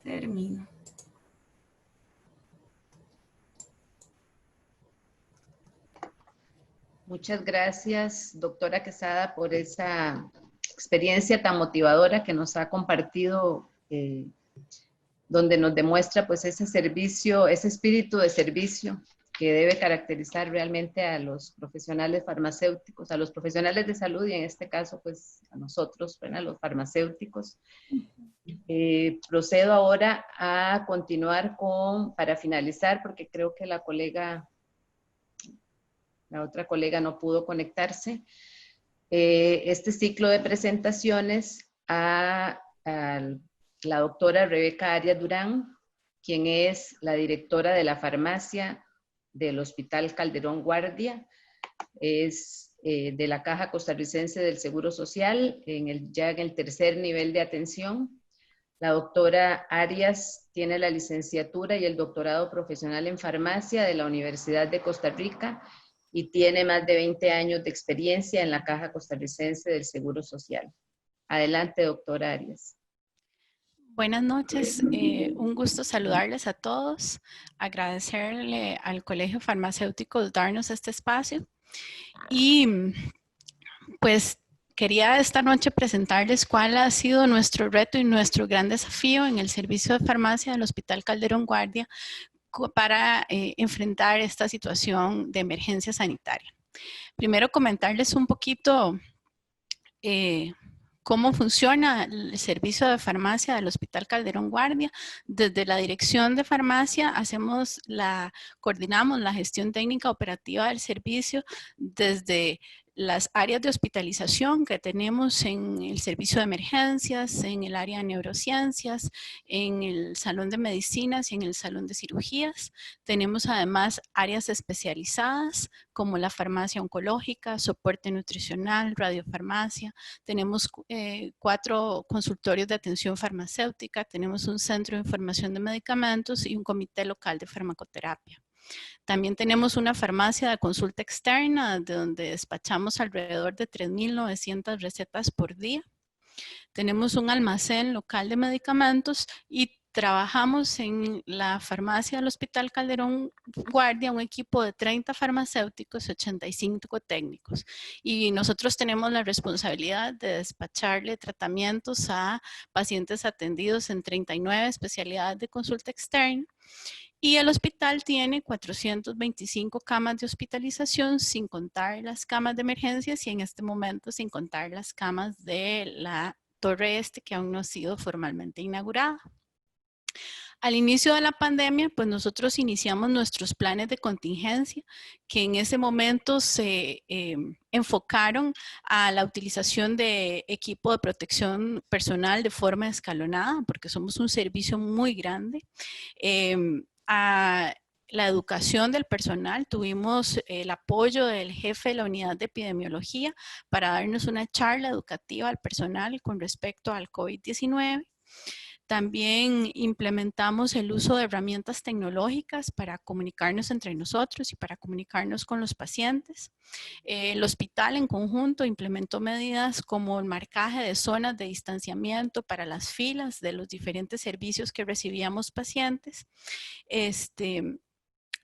Termino. Muchas gracias, doctora Quesada, por esa experiencia tan motivadora que nos ha compartido, donde nos demuestra pues ese servicio, ese espíritu de servicio que debe caracterizar realmente a los profesionales farmacéuticos, a los profesionales de salud y en este caso pues a nosotros, ¿verdad? Los farmacéuticos. Procedo ahora a continuar para finalizar, porque creo que la otra colega no pudo conectarse, este ciclo de presentaciones a la doctora Rebeca Arias Durán, quien es la directora de la farmacia del Hospital Calderón Guardia, es de la Caja Costarricense del Seguro Social, ya en el tercer nivel de atención. La doctora Arias tiene la licenciatura y el doctorado profesional en farmacia de la Universidad de Costa Rica y tiene más de 20 años de experiencia en la Caja Costarricense del Seguro Social. Adelante, doctora Arias. Buenas noches, un gusto saludarles a todos, agradecerle al Colegio Farmacéutico darnos este espacio y pues quería esta noche presentarles cuál ha sido nuestro reto y nuestro gran desafío en el servicio de farmacia del Hospital Calderón Guardia para enfrentar esta situación de emergencia sanitaria. Primero comentarles un poquito cómo funciona el servicio de farmacia del Hospital Calderón Guardia. Desde la dirección de farmacia coordinamos la gestión técnica operativa del servicio desde las áreas de hospitalización que tenemos en el servicio de emergencias, en el área de neurociencias, en el salón de medicinas y en el salón de cirugías. Tenemos además áreas especializadas como la farmacia oncológica, soporte nutricional, radiofarmacia. Tenemos 4 consultorios de atención farmacéutica, tenemos un centro de información de medicamentos y un comité local de farmacoterapia. También tenemos una farmacia de consulta externa de donde despachamos alrededor de 3.900 recetas por día. Tenemos un almacén local de medicamentos y trabajamos en la farmacia del Hospital Calderón Guardia un equipo de 30 farmacéuticos y 85 técnicos. Y nosotros tenemos la responsabilidad de despacharle tratamientos a pacientes atendidos en 39 especialidades de consulta externa. Y el hospital tiene 425 camas de hospitalización, sin contar las camas de emergencias y en este momento sin contar las camas de la Torre Este que aún no ha sido formalmente inaugurada. Al inicio de la pandemia, pues nosotros iniciamos nuestros planes de contingencia que en ese momento se enfocaron a la utilización de equipo de protección personal de forma escalonada, porque somos un servicio muy grande. A la educación del personal, tuvimos el apoyo del jefe de la unidad de epidemiología para darnos una charla educativa al personal con respecto al COVID-19. También implementamos el uso de herramientas tecnológicas para comunicarnos entre nosotros y para comunicarnos con los pacientes. El hospital en conjunto implementó medidas como el marcaje de zonas de distanciamiento para las filas de los diferentes servicios que recibíamos pacientes.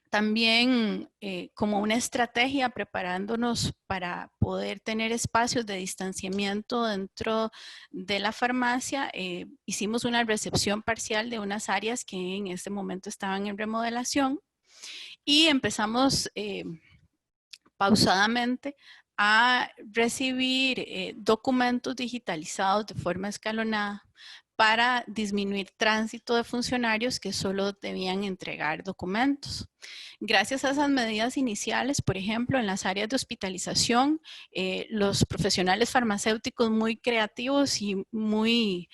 También como una estrategia preparándonos para poder tener espacios de distanciamiento dentro de la farmacia, hicimos una recepción parcial de unas áreas que en este momento estaban en remodelación y empezamos pausadamente a recibir documentos digitalizados de forma escalonada para disminuir tránsito de funcionarios que solo debían entregar documentos. Gracias a esas medidas iniciales, por ejemplo, en las áreas de hospitalización, los profesionales farmacéuticos muy creativos y muy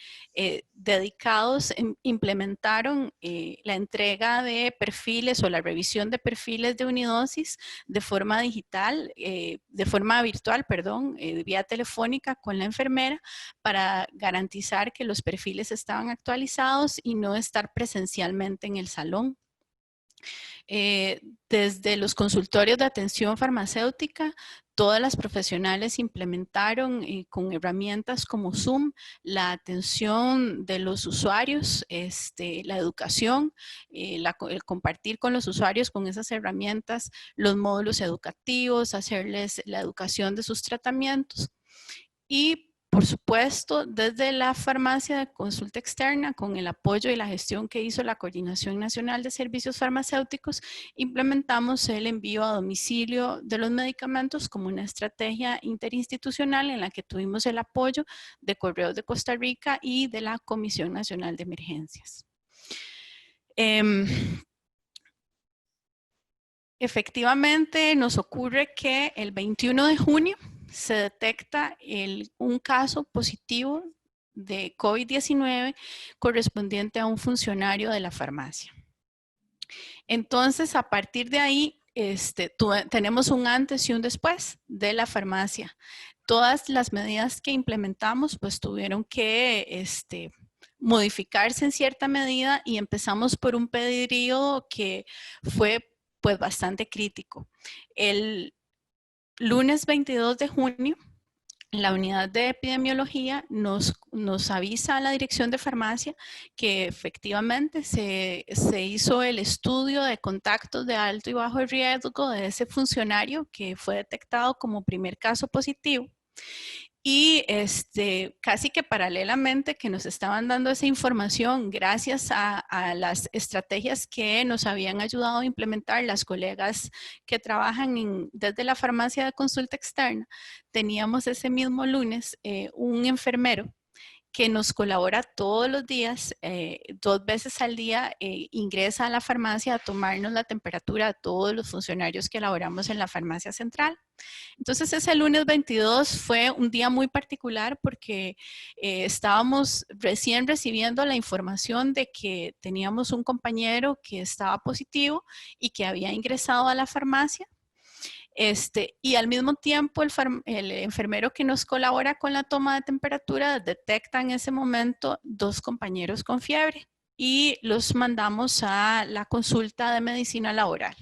dedicados implementaron la entrega de perfiles o la revisión de perfiles de unidosis de forma digital, de forma virtual, perdón, vía telefónica con la enfermera para garantizar que los perfiles estaban actualizados y no estar presencialmente en el salón. Desde los consultorios de atención farmacéutica todas las profesionales implementaron con herramientas como Zoom la atención de los usuarios, la educación, el compartir con los usuarios con esas herramientas, los módulos educativos, hacerles la educación de sus tratamientos. Y por supuesto, desde la farmacia de consulta externa, con el apoyo y la gestión que hizo la Coordinación Nacional de Servicios Farmacéuticos, implementamos el envío a domicilio de los medicamentos como una estrategia interinstitucional en la que tuvimos el apoyo de Correos de Costa Rica y de la Comisión Nacional de Emergencias. Efectivamente, nos ocurre que el 21 de junio se detecta un caso positivo de COVID-19 correspondiente a un funcionario de la farmacia. Entonces, a partir de ahí, tenemos un antes y un después de la farmacia. Todas las medidas que implementamos, pues tuvieron que modificarse en cierta medida y empezamos por un periodo que fue pues bastante crítico. El lunes 22 de junio, la unidad de epidemiología nos avisa a la dirección de farmacia que efectivamente se hizo el estudio de contactos de alto y bajo riesgo de ese funcionario que fue detectado como primer caso positivo. Y casi que paralelamente que nos estaban dando esa información gracias a las estrategias que nos habían ayudado a implementar las colegas que trabajan desde la farmacia de consulta externa, teníamos ese mismo lunes un enfermero que nos colabora todos los días, 2 veces al día, ingresa a la farmacia a tomarnos la temperatura a todos los funcionarios que elaboramos en la farmacia central. Entonces ese lunes 22 fue un día muy particular porque estábamos recién recibiendo la información de que teníamos un compañero que estaba positivo y que había ingresado a la farmacia. Y al mismo tiempo el enfermero que nos colabora con la toma de temperatura detecta en ese momento 2 compañeros con fiebre y los mandamos a la consulta de medicina laboral.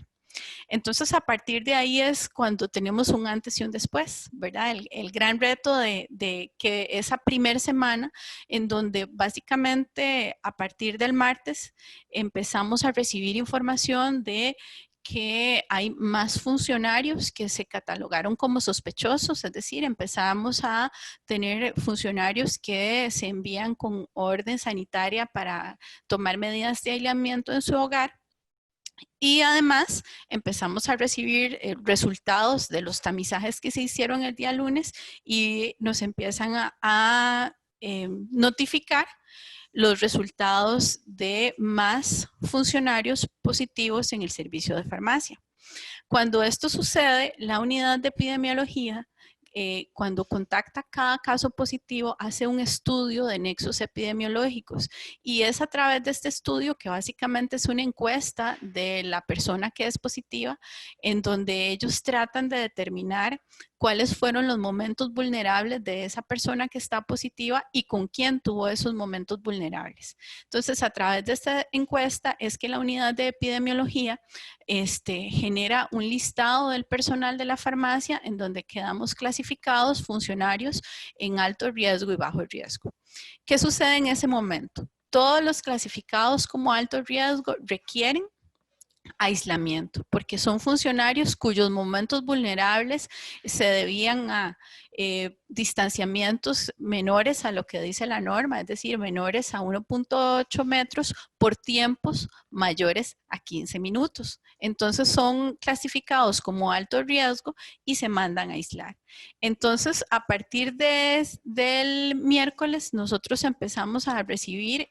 Entonces, a partir de ahí es cuando tenemos un antes y un después, ¿verdad? El gran reto de que esa primera semana en donde básicamente a partir del martes empezamos a recibir información de que hay más funcionarios que se catalogaron como sospechosos, es decir, empezamos a tener funcionarios que se envían con orden sanitaria para tomar medidas de aislamiento en su hogar. Y además empezamos a recibir resultados de los tamizajes que se hicieron el día lunes y nos empiezan a notificar los resultados de más funcionarios positivos en el servicio de farmacia. Cuando esto sucede, la unidad de epidemiología, cuando contacta cada caso positivo, hace un estudio de nexos epidemiológicos y es a través de este estudio que básicamente es una encuesta de la persona que es positiva en donde ellos tratan de determinar cuáles fueron los momentos vulnerables de esa persona que está positiva y con quién tuvo esos momentos vulnerables. Entonces, a través de esta encuesta es que la unidad de epidemiología genera un listado del personal de la farmacia en donde quedamos clasificados funcionarios en alto riesgo y bajo riesgo. ¿Qué sucede en ese momento? Todos los clasificados como alto riesgo requieren aislamiento, porque son funcionarios cuyos momentos vulnerables se debían a distanciamientos menores a lo que dice la norma, es decir, menores a 1.8 metros por tiempos mayores a 15 minutos. Entonces son clasificados como alto riesgo y se mandan a aislar. Entonces, a partir del miércoles, nosotros empezamos a recibir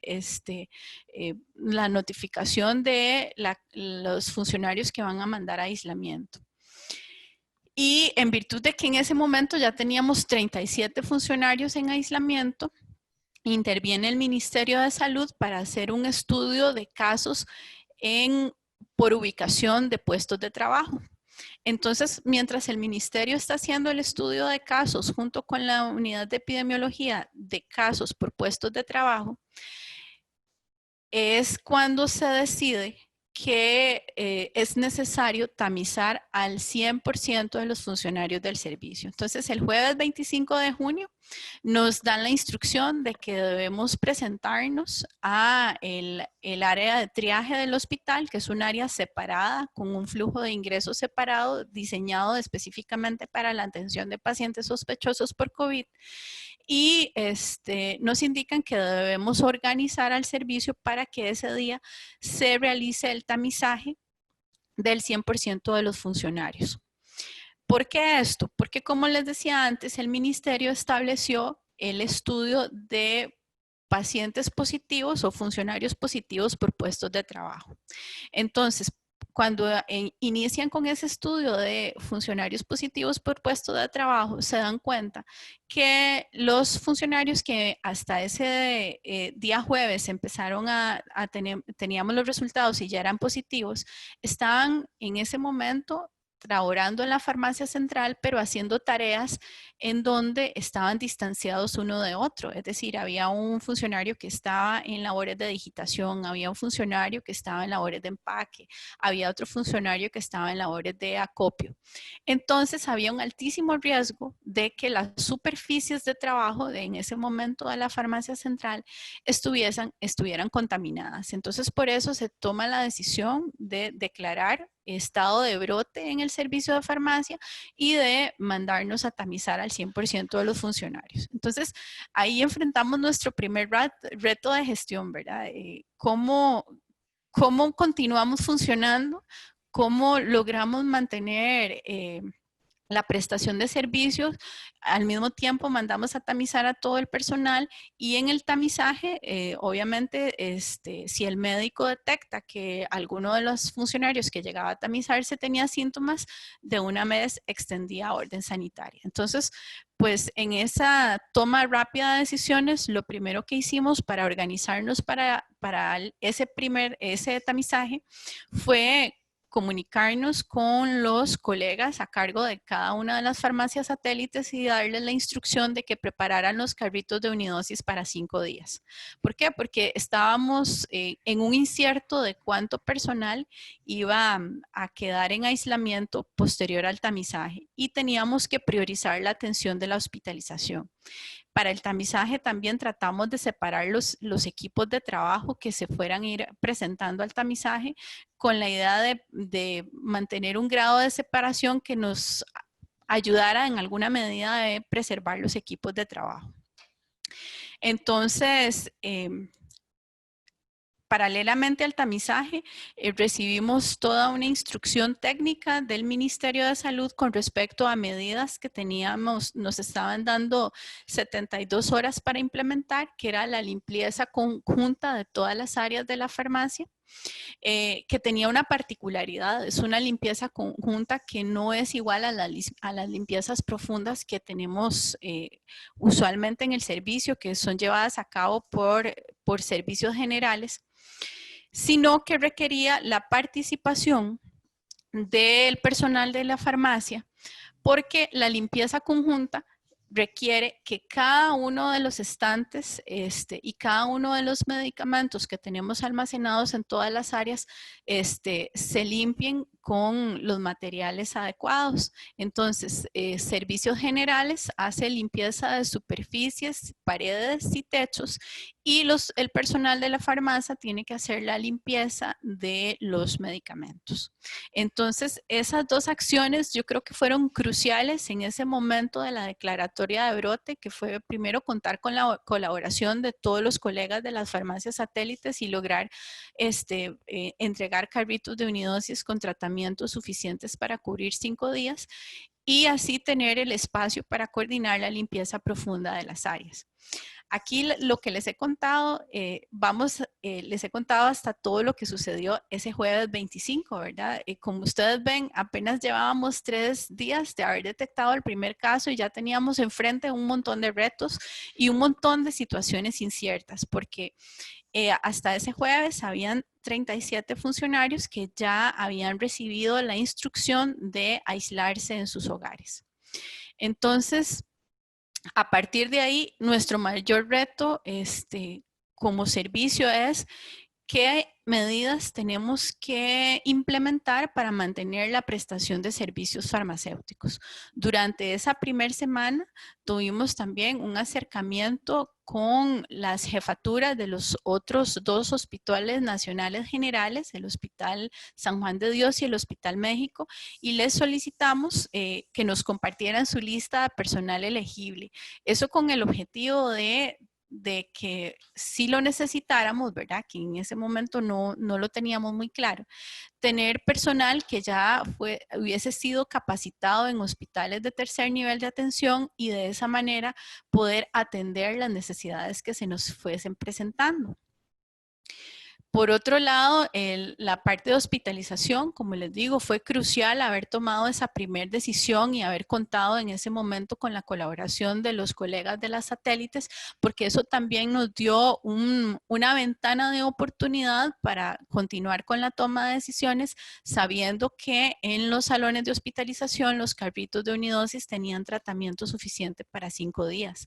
la notificación de los funcionarios que van a mandar a aislamiento. Y en virtud de que en ese momento ya teníamos 37 funcionarios en aislamiento, interviene el Ministerio de Salud para hacer un estudio de casos por ubicación de puestos de trabajo. Entonces, mientras el ministerio está haciendo el estudio de casos junto con la unidad de epidemiología de casos por puestos de trabajo, es cuando se decide que es necesario tamizar al 100% de los funcionarios del servicio. Entonces, el jueves 25 de junio nos dan la instrucción de que debemos presentarnos a el área de triaje del hospital, que es un área separada con un flujo de ingresos separado diseñado específicamente para la atención de pacientes sospechosos por COVID. Y nos indican que debemos organizar al servicio para que ese día se realice el tamizaje del 100% de los funcionarios. ¿Por qué esto? Porque como les decía antes, el ministerio estableció el estudio de pacientes positivos o funcionarios positivos por puestos de trabajo. Entonces, cuando inician con ese estudio de funcionarios positivos por puesto de trabajo, se dan cuenta que los funcionarios que hasta ese día jueves empezaron teníamos los resultados y ya eran positivos, estaban en ese momento laborando en la farmacia central, pero haciendo tareas en donde estaban distanciados uno de otro. Es decir, había un funcionario que estaba en labores de digitación, había un funcionario que estaba en labores de empaque, había otro funcionario que estaba en labores de acopio. Entonces, había un altísimo riesgo de que las superficies de trabajo en ese momento de la farmacia central estuvieran contaminadas. Entonces, por eso se toma la decisión de declarar estado de brote en el servicio de farmacia y de mandarnos a tamizar al 100% de los funcionarios. Entonces, ahí enfrentamos nuestro primer reto de gestión, ¿verdad? ¿Cómo continuamos funcionando? ¿Cómo logramos mantener la prestación de servicios? Al mismo tiempo mandamos a tamizar a todo el personal y en el tamizaje, obviamente, si el médico detecta que alguno de los funcionarios que llegaba a tamizarse tenía síntomas, de una vez extendía orden sanitaria. Entonces, pues en esa toma rápida de decisiones, lo primero que hicimos para organizarnos para ese tamizaje fue comunicarnos con los colegas a cargo de cada una de las farmacias satélites y darles la instrucción de que prepararan los carritos de unidosis para 5 días. ¿Por qué? Porque estábamos en un incierto de cuánto personal iba a quedar en aislamiento posterior al tamizaje y teníamos que priorizar la atención de la hospitalización. Para el tamizaje también tratamos de separar los equipos de trabajo que se fueran a ir presentando al tamizaje con la idea de mantener un grado de separación que nos ayudara en alguna medida de preservar los equipos de trabajo. Entonces, paralelamente al tamizaje, recibimos toda una instrucción técnica del Ministerio de Salud con respecto a medidas que nos estaban dando 72 horas para implementar, que era la limpieza conjunta de todas las áreas de la farmacia. Que tenía una particularidad, es una limpieza conjunta que no es igual a las limpiezas profundas que tenemos usualmente en el servicio, que son llevadas a cabo por servicios generales, sino que requería la participación del personal de la farmacia, porque la limpieza conjunta requiere que cada uno de los estantes y cada uno de los medicamentos que tenemos almacenados en todas las áreas se limpien con los materiales adecuados. Entonces, servicios generales hace limpieza de superficies, paredes y techos y el personal de la farmacia tiene que hacer la limpieza de los medicamentos. Entonces, esas dos acciones yo creo que fueron cruciales en ese momento de la declaratoria de brote, que fue primero contar con la colaboración de todos los colegas de las farmacias satélites y lograr entregar carritos de unidosis con tratamientos suficientes para cubrir 5 días y así tener el espacio para coordinar la limpieza profunda de las áreas. Aquí lo que les he contado, les he contado hasta todo lo que sucedió ese jueves 25, ¿verdad? Como ustedes ven, apenas llevábamos 3 días de haber detectado el primer caso y ya teníamos enfrente un montón de retos y un montón de situaciones inciertas, porque hasta ese jueves habían 37 funcionarios que ya habían recibido la instrucción de aislarse en sus hogares. Entonces, a partir de ahí, nuestro mayor reto como servicio es qué medidas tenemos que implementar para mantener la prestación de servicios farmacéuticos? Durante esa primera semana tuvimos también un acercamiento con las jefaturas de los otros 2 hospitales nacionales generales, el Hospital San Juan de Dios y el Hospital México, y les solicitamos que nos compartieran su lista de personal elegible. Eso con el objetivo de que si lo necesitáramos, ¿verdad? Que en ese momento no lo teníamos muy claro, tener personal que ya hubiese sido capacitado en hospitales de tercer nivel de atención y de esa manera poder atender las necesidades que se nos fuesen presentando. Por otro lado, la parte de hospitalización, como les digo, fue crucial haber tomado esa primera decisión y haber contado en ese momento con la colaboración de los colegas de las satélites, porque eso también nos dio una ventana de oportunidad para continuar con la toma de decisiones, sabiendo que en los salones de hospitalización los carritos de unidosis tenían tratamiento suficiente para 5 días.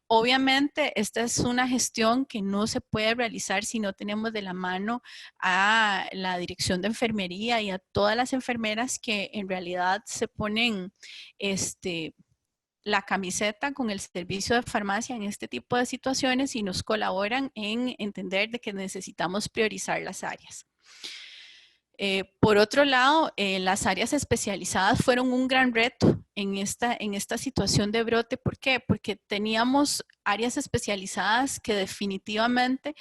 Obviamente, esta es una gestión que no se puede realizar si no tenemos de la mano a la dirección de enfermería y a todas las enfermeras que en realidad se ponen la camiseta con el servicio de farmacia en este tipo de situaciones y nos colaboran en entender de que necesitamos priorizar las áreas. Por otro lado, las áreas especializadas fueron un gran reto en esta situación de brote. ¿Por qué? Porque teníamos áreas especializadas que definitivamente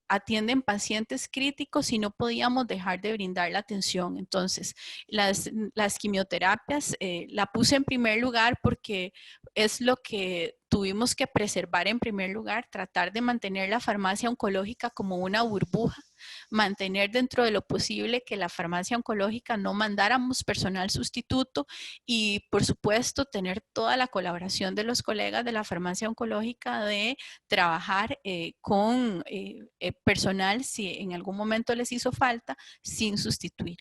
atienden pacientes críticos y no podíamos dejar de brindar la atención. Entonces, las quimioterapias la puse en primer lugar porque es lo que tuvimos que preservar en primer lugar, tratar de mantener la farmacia oncológica como una burbuja, mantener dentro de lo posible que la farmacia oncológica no mandáramos personal sustituto y, por supuesto, tener toda la colaboración de los colegas de la farmacia oncológica de trabajar con personal si en algún momento les hizo falta, sin sustituir.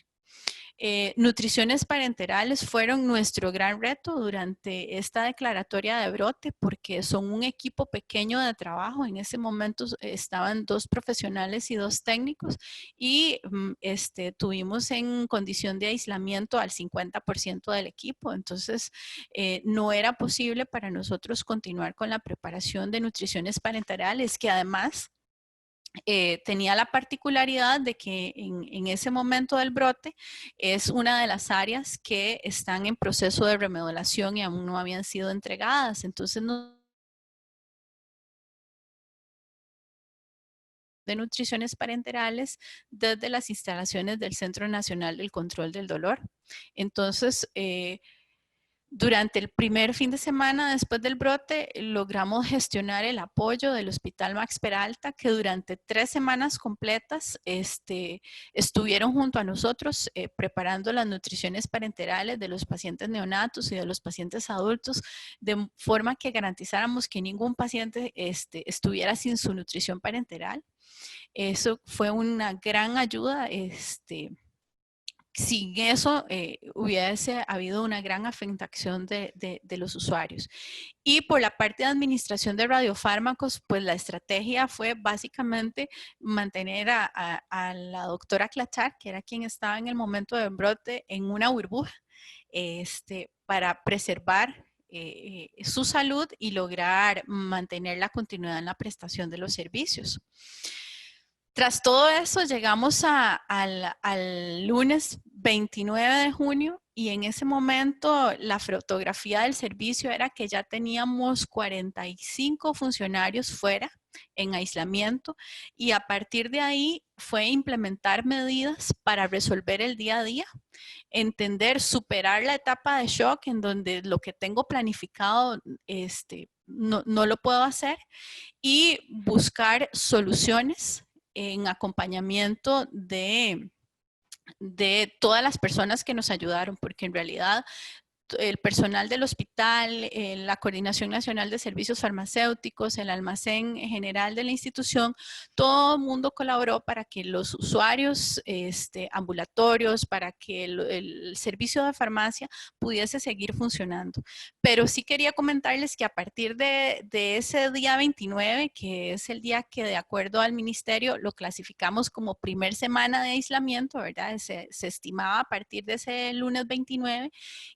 Nutriciones parenterales fueron nuestro gran reto durante esta declaratoria de brote porque son un equipo pequeño de trabajo. En ese momento estaban 2 profesionales y 2 técnicos y tuvimos en condición de aislamiento al 50% del equipo. Entonces, no era posible para nosotros continuar con la preparación de nutriciones parenterales, que además tenía la particularidad de que en ese momento del brote es una de las áreas que están en proceso de remodelación y aún no habían sido entregadas. Entonces, de nutriciones parenterales desde las instalaciones del Centro Nacional del Control del Dolor. Entonces, durante el primer fin de semana después del brote, logramos gestionar el apoyo del Hospital Max Peralta, que durante 3 semanas completas estuvieron junto a nosotros preparando las nutriciones parenterales de los pacientes neonatos y de los pacientes adultos, de forma que garantizáramos que ningún paciente estuviera sin su nutrición parenteral. Eso fue una gran ayuda. Sin eso hubiese habido una gran afectación de los usuarios. Y por la parte de administración de radiofármacos, pues la estrategia fue básicamente mantener a la doctora Clachar, que era quien estaba en el momento del brote, en una burbuja para preservar su salud y lograr mantener la continuidad en la prestación de los servicios. Tras todo eso, llegamos al lunes 29 de junio y en ese momento la fotografía del servicio era que ya teníamos 45 funcionarios fuera en aislamiento y a partir de ahí fue implementar medidas para resolver el día a día, entender, superar la etapa de shock en donde lo que tengo planificado no lo puedo hacer y buscar soluciones en acompañamiento de todas las personas que nos ayudaron, porque en realidad el personal del hospital, la Coordinación Nacional de Servicios Farmacéuticos, el almacén general de la institución, todo el mundo colaboró para que los usuarios ambulatorios, para que el servicio de farmacia pudiese seguir funcionando. Pero sí quería comentarles que a partir de ese día 29, que es el día que de acuerdo al ministerio lo clasificamos como primer semana de aislamiento, ¿verdad? Se estimaba a partir de ese lunes 29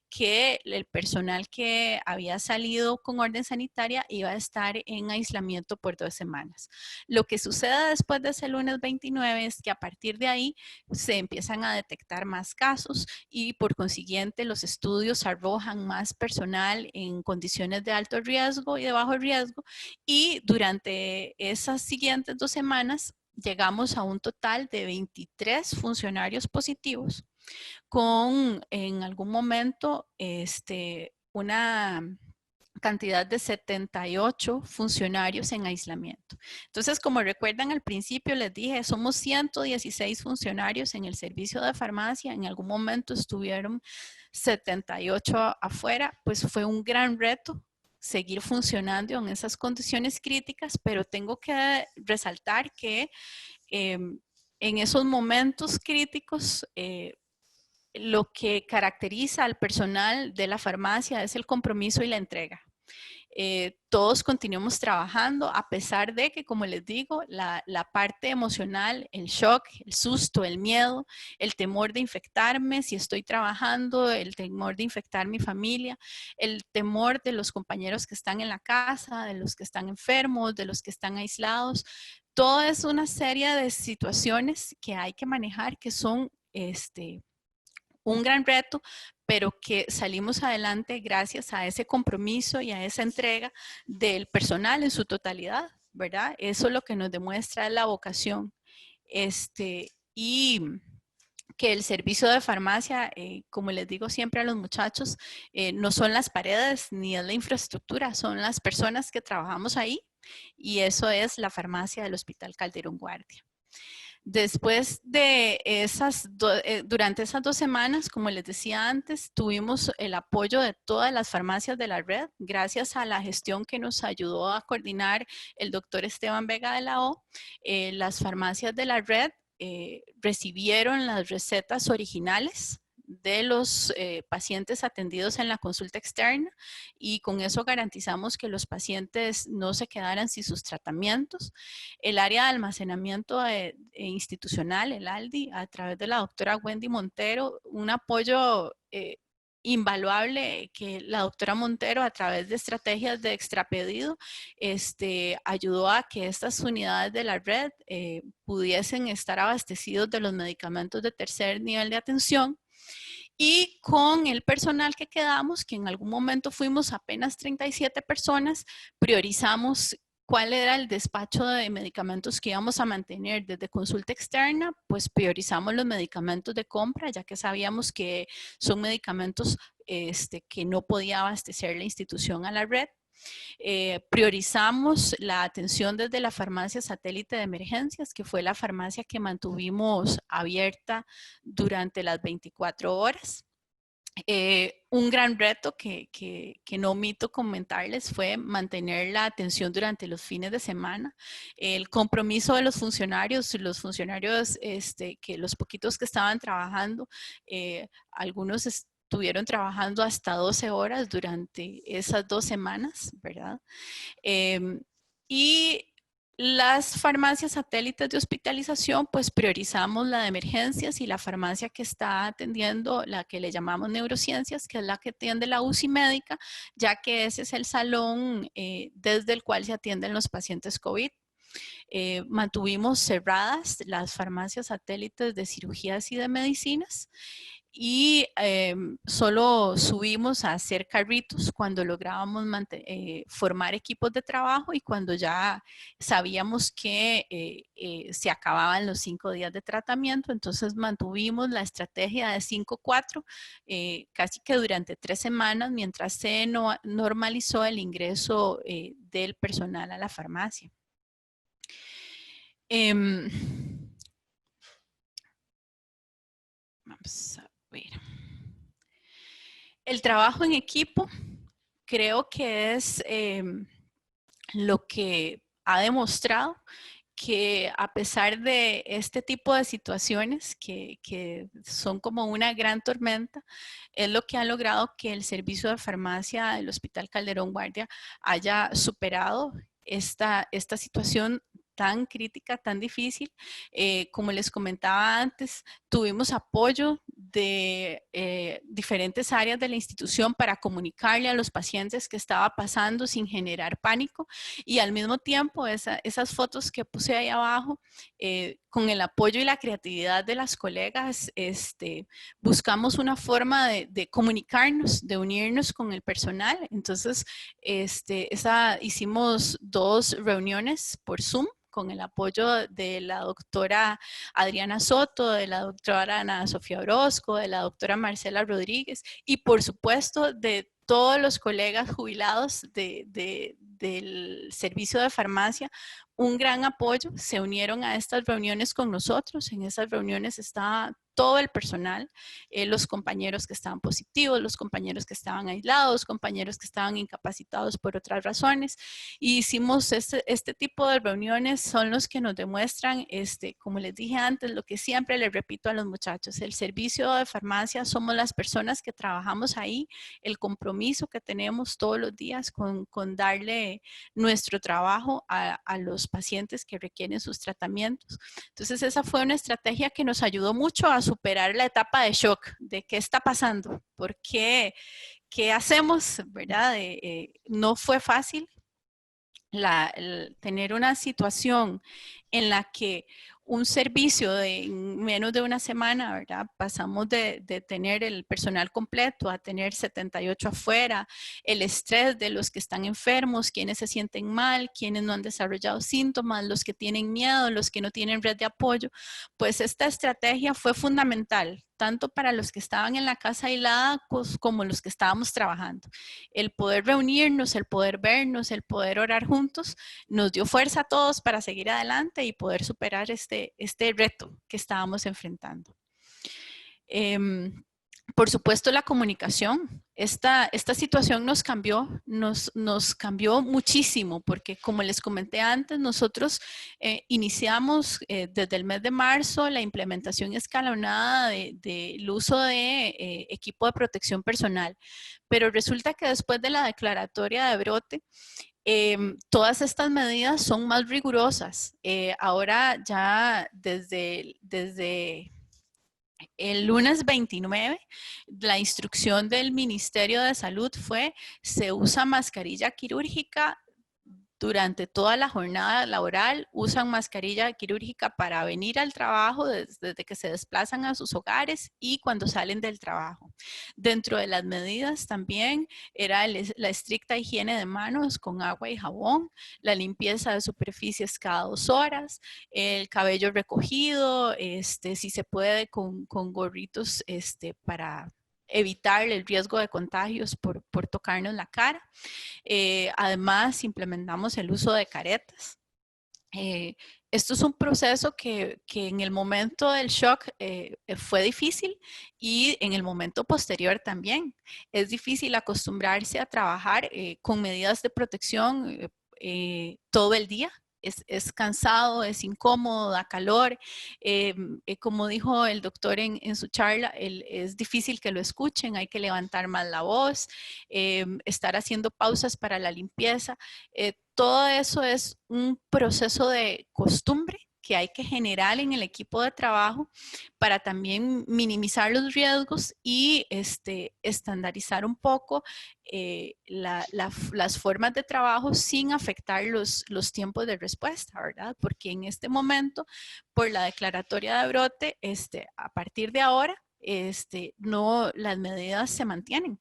que el personal que había salido con orden sanitaria iba a estar en aislamiento por 2 semanas. Lo que sucede después de ese lunes 29 es que a partir de ahí se empiezan a detectar más casos y por consiguiente los estudios arrojan más personal en condiciones de alto riesgo y de bajo riesgo, y durante esas siguientes 2 semanas llegamos a un total de 23 funcionarios positivos con en algún momento una cantidad de 78 funcionarios en aislamiento. Entonces, como recuerdan al principio les dije, somos 116 funcionarios en el servicio de farmacia, en algún momento estuvieron 78 afuera, pues fue un gran reto seguir funcionando en esas condiciones críticas, pero tengo que resaltar que en esos momentos críticos, lo que caracteriza al personal de la farmacia es el compromiso y la entrega. Todos continuamos trabajando a pesar de que, como les digo, la parte emocional, el shock, el susto, el miedo, el temor de infectarme si estoy trabajando, el temor de infectar mi familia, el temor de los compañeros que están en la casa, de los que están enfermos, de los que están aislados. Todo es una serie de situaciones que hay que manejar que son un gran reto, pero que salimos adelante gracias a ese compromiso y a esa entrega del personal en su totalidad, ¿verdad? Eso es lo que nos demuestra la vocación. Y que el servicio de farmacia, como les digo siempre a los muchachos, no son las paredes ni es la infraestructura, son las personas que trabajamos ahí, y eso es la farmacia del Hospital Calderón Guardia. Después de durante esas 2 semanas, como les decía antes, tuvimos el apoyo de todas las farmacias de la red, gracias a la gestión que nos ayudó a coordinar el doctor Esteban Vega de la O. Las farmacias de la red recibieron las recetas originales de los pacientes atendidos en la consulta externa, y con eso garantizamos que los pacientes no se quedaran sin sus tratamientos. El área de almacenamiento institucional, el ALDI, a través de la doctora Wendy Montero, un apoyo invaluable que la doctora Montero, a través de estrategias de extrapedido, ayudó a que estas unidades de la red pudiesen estar abastecidos de los medicamentos de tercer nivel de atención. Y con el personal que quedamos, que en algún momento fuimos apenas 37 personas, priorizamos cuál era el despacho de medicamentos que íbamos a mantener. Desde consulta externa, pues priorizamos los medicamentos de compra, ya que sabíamos que son medicamentos que no podía abastecer la institución a la red. Priorizamos la atención desde la farmacia satélite de emergencias, que fue la farmacia que mantuvimos abierta durante las 24 horas. Un gran reto que no omito comentarles fue mantener la atención durante los fines de semana. El compromiso de los funcionarios que los poquitos que estaban trabajando, algunos estuvieron trabajando hasta 12 horas durante esas 2 semanas, ¿verdad? Y las farmacias satélites de hospitalización, pues priorizamos la de emergencias, y la farmacia que está atendiendo, la que le llamamos neurociencias, que es la que atiende la UCI médica, ya que ese es el salón desde el cual se atienden los pacientes COVID. Mantuvimos cerradas las farmacias satélites de cirugías y de medicinas, y solo subimos a hacer carritos cuando lográbamos formar equipos de trabajo, y cuando ya sabíamos que se acababan los 5 días de tratamiento. Entonces mantuvimos la estrategia de 5-4 casi que durante 3 semanas, mientras se normalizó el ingreso del personal a la farmacia. Vamos a ver. El trabajo en equipo creo que es lo que ha demostrado que a pesar de este tipo de situaciones que son como una gran tormenta, es lo que ha logrado que el servicio de farmacia del Hospital Calderón Guardia haya superado esta situación tan crítica, tan difícil. Como les comentaba antes, tuvimos apoyo de diferentes áreas de la institución para comunicarle a los pacientes qué estaba pasando sin generar pánico, y al mismo tiempo esas fotos que puse ahí abajo, con el apoyo y la creatividad de las colegas, buscamos una forma de comunicarnos, de unirnos con el personal. Entonces, hicimos 2 reuniones por Zoom con el apoyo de la doctora Adriana Soto, de la doctora Ana Sofía Orozco, de la doctora Marcela Rodríguez y por supuesto de todos los colegas jubilados del servicio de farmacia. Un gran apoyo, se unieron a estas reuniones con nosotros. En esas reuniones estaba todo el personal, los compañeros que estaban positivos, los compañeros que estaban aislados, compañeros que estaban incapacitados por otras razones. Y hicimos este tipo de reuniones, son los que nos demuestran, como les dije antes, lo que siempre les repito a los muchachos: el servicio de farmacia somos las personas que trabajamos ahí, el compromiso que tenemos todos los días con darle nuestro trabajo a los pacientes que requieren sus tratamientos. Entonces esa fue una estrategia que nos ayudó mucho a superar la etapa de shock, de qué está pasando, por qué, qué hacemos, ¿verdad? No fue fácil tener una situación en la que un servicio de menos de una semana, ¿verdad? Pasamos de tener el personal completo a tener 78 afuera, el estrés de los que están enfermos, quienes se sienten mal, quienes no han desarrollado síntomas, los que tienen miedo, los que no tienen red de apoyo. Pues esta estrategia fue fundamental, tanto para los que estaban en la casa aislada como los que estábamos trabajando. El poder reunirnos, el poder vernos, el poder orar juntos, nos dio fuerza a todos para seguir adelante y poder superar este reto que estábamos enfrentando. Por supuesto, la comunicación. Esta situación nos cambió muchísimo, porque como les comenté antes, nosotros iniciamos desde el mes de marzo la implementación escalonada del uso de equipo de protección personal. Pero resulta que después de la declaratoria de brote, todas estas medidas son más rigurosas. Ahora ya desde el lunes 29, la instrucción del Ministerio de Salud fue: se usa mascarilla quirúrgica durante toda la jornada laboral, usan mascarilla quirúrgica para venir al trabajo, desde que se desplazan a sus hogares y cuando salen del trabajo. Dentro de las medidas también era la estricta higiene de manos con agua y jabón, la limpieza de superficies cada 2 horas, el cabello recogido, si se puede con gorritos para evitar el riesgo de contagios por tocarnos la cara. Además, implementamos el uso de caretas. Esto es un proceso que en el momento del shock fue difícil, y en el momento posterior también. Es difícil acostumbrarse a trabajar con medidas de protección todo el día. Es cansado, es incómodo, da calor. Como dijo el doctor en su charla, es difícil que lo escuchen, hay que levantar más la voz, estar haciendo pausas para la limpieza. Todo eso es un proceso de costumbre que hay que generar en el equipo de trabajo para también minimizar los riesgos y estandarizar un poco las formas de trabajo sin afectar los tiempos de respuesta, ¿verdad? Porque en este momento, por la declaratoria de brote, a partir de ahora, no, las medidas se mantienen,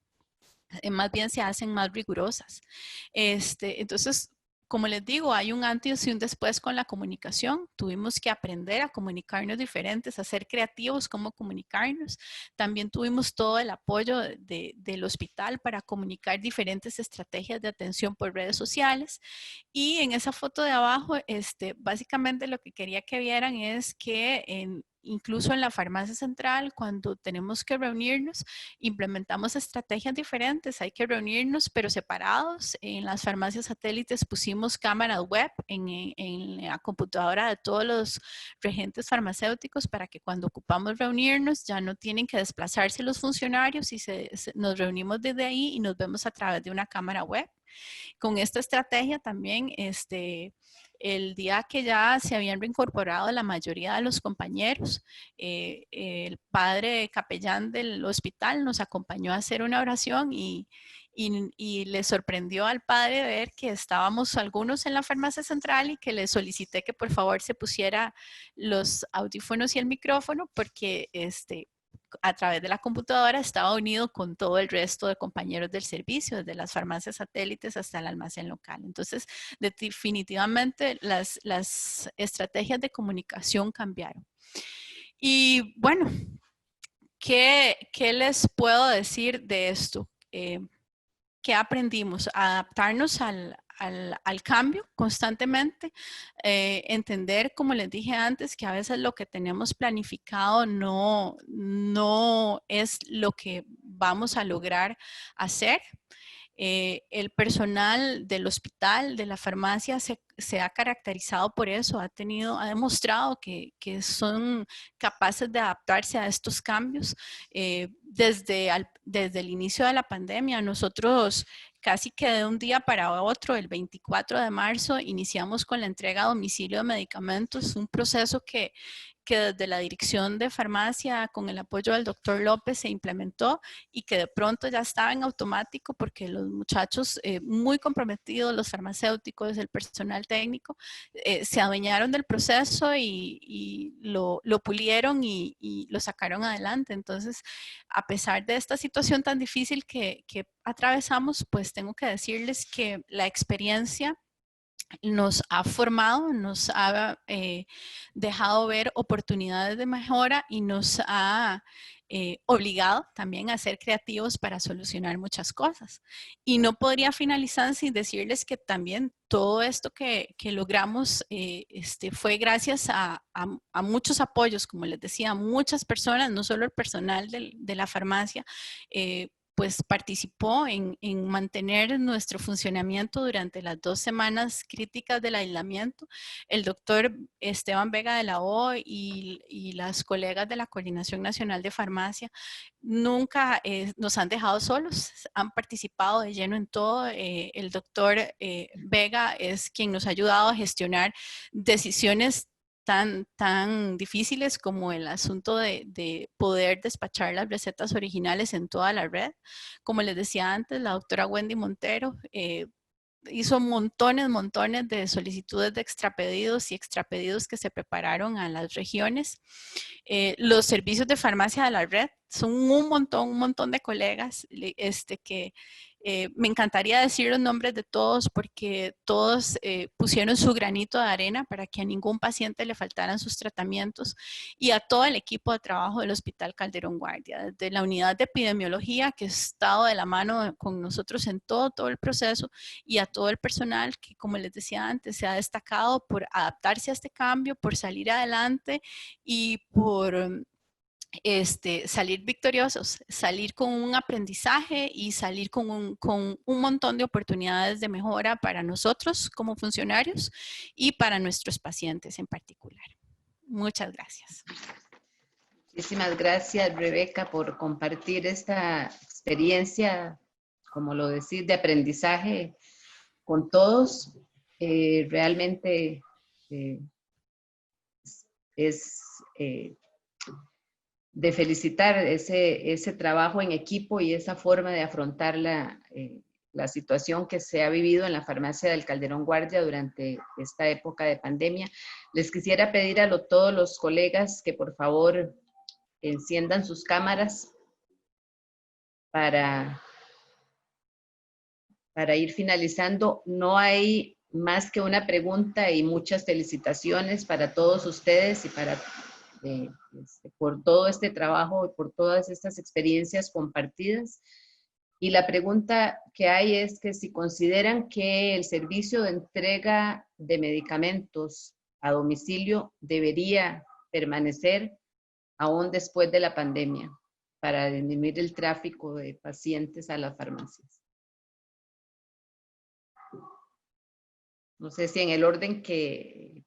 más bien se hacen más rigurosas. Entonces, como les digo, hay un antes y un después con la comunicación. Tuvimos que aprender a comunicarnos diferentes, a ser creativos, cómo comunicarnos. También tuvimos todo el apoyo del hospital para comunicar diferentes estrategias de atención por redes sociales. Y en esa foto de abajo, básicamente lo que quería que vieran es que incluso en la farmacia central, cuando tenemos que reunirnos, implementamos estrategias diferentes. Hay que reunirnos, pero separados. En las farmacias satélites pusimos cámaras web en la computadora de todos los regentes farmacéuticos para que cuando ocupamos reunirnos ya no tienen que desplazarse los funcionarios y nos reunimos desde ahí y nos vemos a través de una cámara web. Con esta estrategia también, el día que ya se habían reincorporado la mayoría de los compañeros, el padre capellán del hospital nos acompañó a hacer una oración y le sorprendió al padre ver que estábamos algunos en la farmacia central y que le solicité que por favor se pusiera los audífonos y el micrófono porque a través de la computadora estaba unido con todo el resto de compañeros del servicio, desde las farmacias satélites hasta el almacén local. Entonces, definitivamente las estrategias de comunicación cambiaron. Y bueno, ¿qué les puedo decir de esto? ¿Qué aprendimos? Adaptarnos al cambio constantemente, entender, como les dije antes, que a veces lo que tenemos planificado no es lo que vamos a lograr hacer. El personal del hospital, de la farmacia, se ha caracterizado por eso, ha demostrado que son capaces de adaptarse a estos cambios. Desde el inicio de la pandemia, nosotros casi que de un día para otro, el 24 de marzo, iniciamos con la entrega a domicilio de medicamentos, un proceso que desde la dirección de farmacia, con el apoyo del doctor López, se implementó y que de pronto ya estaba en automático porque los muchachos muy comprometidos, los farmacéuticos, el personal técnico, se adueñaron del proceso y lo pulieron y lo sacaron adelante. Entonces, a pesar de esta situación tan difícil que atravesamos, pues tengo que decirles que la experiencia nos ha formado, nos ha dejado ver oportunidades de mejora y nos ha obligado también a ser creativos para solucionar muchas cosas. Y no podría finalizar sin decirles que también todo esto que logramos fue gracias a muchos apoyos, como les decía, muchas personas, no solo el personal de la farmacia, pues participó en mantener nuestro funcionamiento durante las 2 semanas críticas del aislamiento. El doctor Esteban Vega de la O y las colegas de la Coordinación Nacional de Farmacia nunca nos han dejado solos, han participado de lleno en todo. El doctor Vega es quien nos ha ayudado a gestionar decisiones tan difíciles como el asunto de poder despachar las recetas originales en toda la red. Como les decía antes, la doctora Wendy Montero hizo montones de solicitudes de extrapedidos y extrapedidos que se prepararon a las regiones. Los servicios de farmacia de la red son un montón de colegas que me encantaría decir los nombres de todos porque todos pusieron su granito de arena para que a ningún paciente le faltaran sus tratamientos y a todo el equipo de trabajo del Hospital Calderón Guardia, desde la unidad de epidemiología que ha estado de la mano con nosotros en todo el proceso y a todo el personal que, como les decía antes, se ha destacado por adaptarse a este cambio, por salir adelante y por salir victoriosos, salir con un aprendizaje y salir con un montón de oportunidades de mejora para nosotros como funcionarios y para nuestros pacientes en particular. Muchas gracias. Muchísimas gracias, Rebeca, por compartir esta experiencia, como lo decís, de aprendizaje con todos. Realmente es de felicitar ese trabajo en equipo y esa forma de afrontar la situación que se ha vivido en la farmacia del Calderón Guardia durante esta época de pandemia. Les quisiera pedir a todos los colegas que por favor enciendan sus cámaras para ir finalizando. No hay más que una pregunta y muchas felicitaciones para todos ustedes y por todo este trabajo y por todas estas experiencias compartidas. Y la pregunta que hay es que si consideran que el servicio de entrega de medicamentos a domicilio debería permanecer aún después de la pandemia, para disminuir el tráfico de pacientes a las farmacias. No sé si en el orden que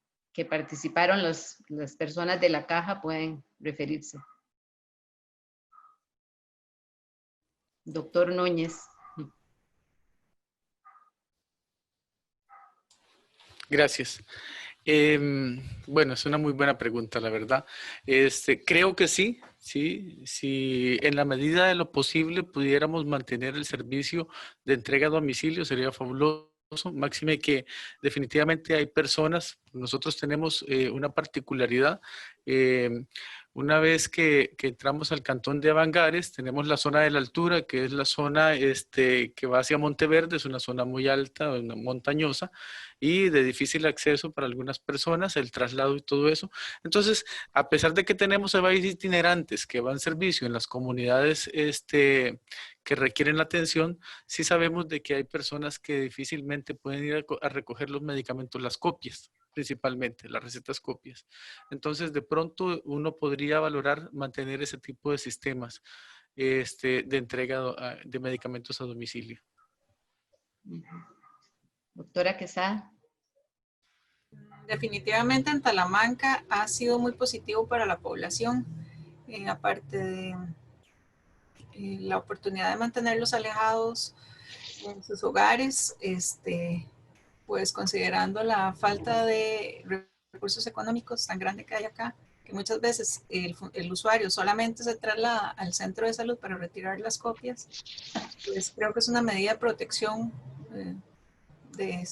participaron las personas de la caja pueden referirse. Doctor Núñez. Gracias. Bueno, es una muy buena pregunta, la verdad. Creo que sí, si en la medida de lo posible pudiéramos mantener el servicio de entrega a domicilio, sería fabuloso. Máxime que definitivamente hay personas, nosotros tenemos una particularidad. Una vez que entramos al cantón de Avangares, tenemos la zona de la altura, que es la zona que va hacia Monteverde, es una zona muy alta, montañosa, y de difícil acceso para algunas personas, el traslado y todo eso. Entonces, a pesar de que tenemos servicios itinerantes que van servicio en las comunidades que requieren la atención, sí sabemos de que hay personas que difícilmente pueden ir a recoger los medicamentos, las copias, principalmente, las recetas copias. Entonces, de pronto uno podría valorar mantener ese tipo de sistemas de entrega de medicamentos a domicilio. Doctora Quesada. Definitivamente en Talamanca ha sido muy positivo para la población, aparte de la oportunidad de mantenerlos alejados en sus hogares, pues considerando la falta de recursos económicos tan grande que hay acá, que muchas veces el usuario solamente se traslada al centro de salud para retirar las copias, pues creo que es una medida de protección de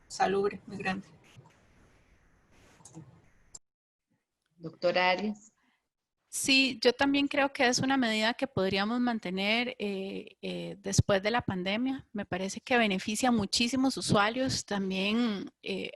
salubre muy grande. Doctora Arias. Sí, yo también creo que es una medida que podríamos mantener después de la pandemia. Me parece que beneficia a muchísimos usuarios, también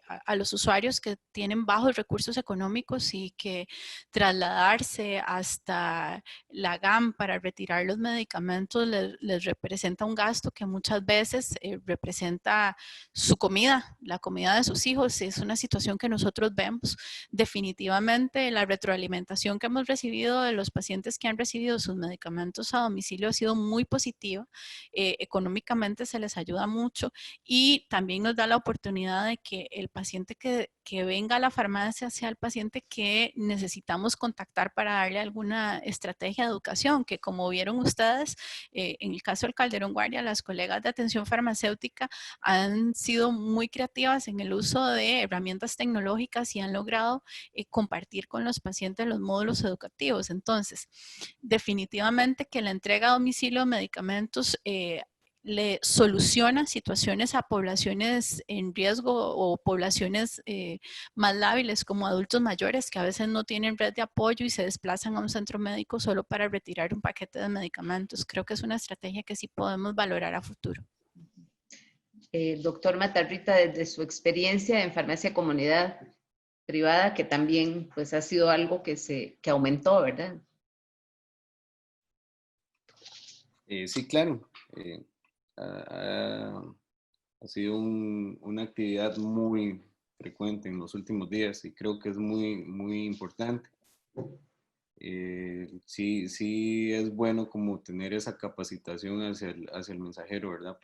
a los usuarios que tienen bajos recursos económicos y que trasladarse hasta la GAM para retirar los medicamentos les representa un gasto que muchas veces representa su comida, la comida de sus hijos. Es una situación que nosotros vemos. Definitivamente la retroalimentación que hemos recibido de los pacientes que han recibido sus medicamentos a domicilio ha sido muy positiva. Económicamente se les ayuda mucho y también nos da la oportunidad de que el paciente que venga a la farmacia sea el paciente que necesitamos contactar para darle alguna estrategia de educación, que como vieron ustedes, en el caso del Calderón Guardia, las colegas de atención farmacéutica han sido muy creativas en el uso de herramientas tecnológicas y han logrado compartir con los pacientes los módulos educativos. Entonces, definitivamente que la entrega a domicilio de medicamentos le soluciona situaciones a poblaciones en riesgo o poblaciones más lábiles como adultos mayores que a veces no tienen red de apoyo y se desplazan a un centro médico solo para retirar un paquete de medicamentos. Creo que es una estrategia que sí podemos valorar a futuro. Doctor Matarrita, desde su experiencia en farmacia comunidad privada, que también pues ha sido algo que aumentó, ¿verdad? Sí, claro. Ha sido una actividad muy frecuente en los últimos días y creo que es muy importante. Sí es bueno como tener esa capacitación hacia el mensajero, ¿verdad?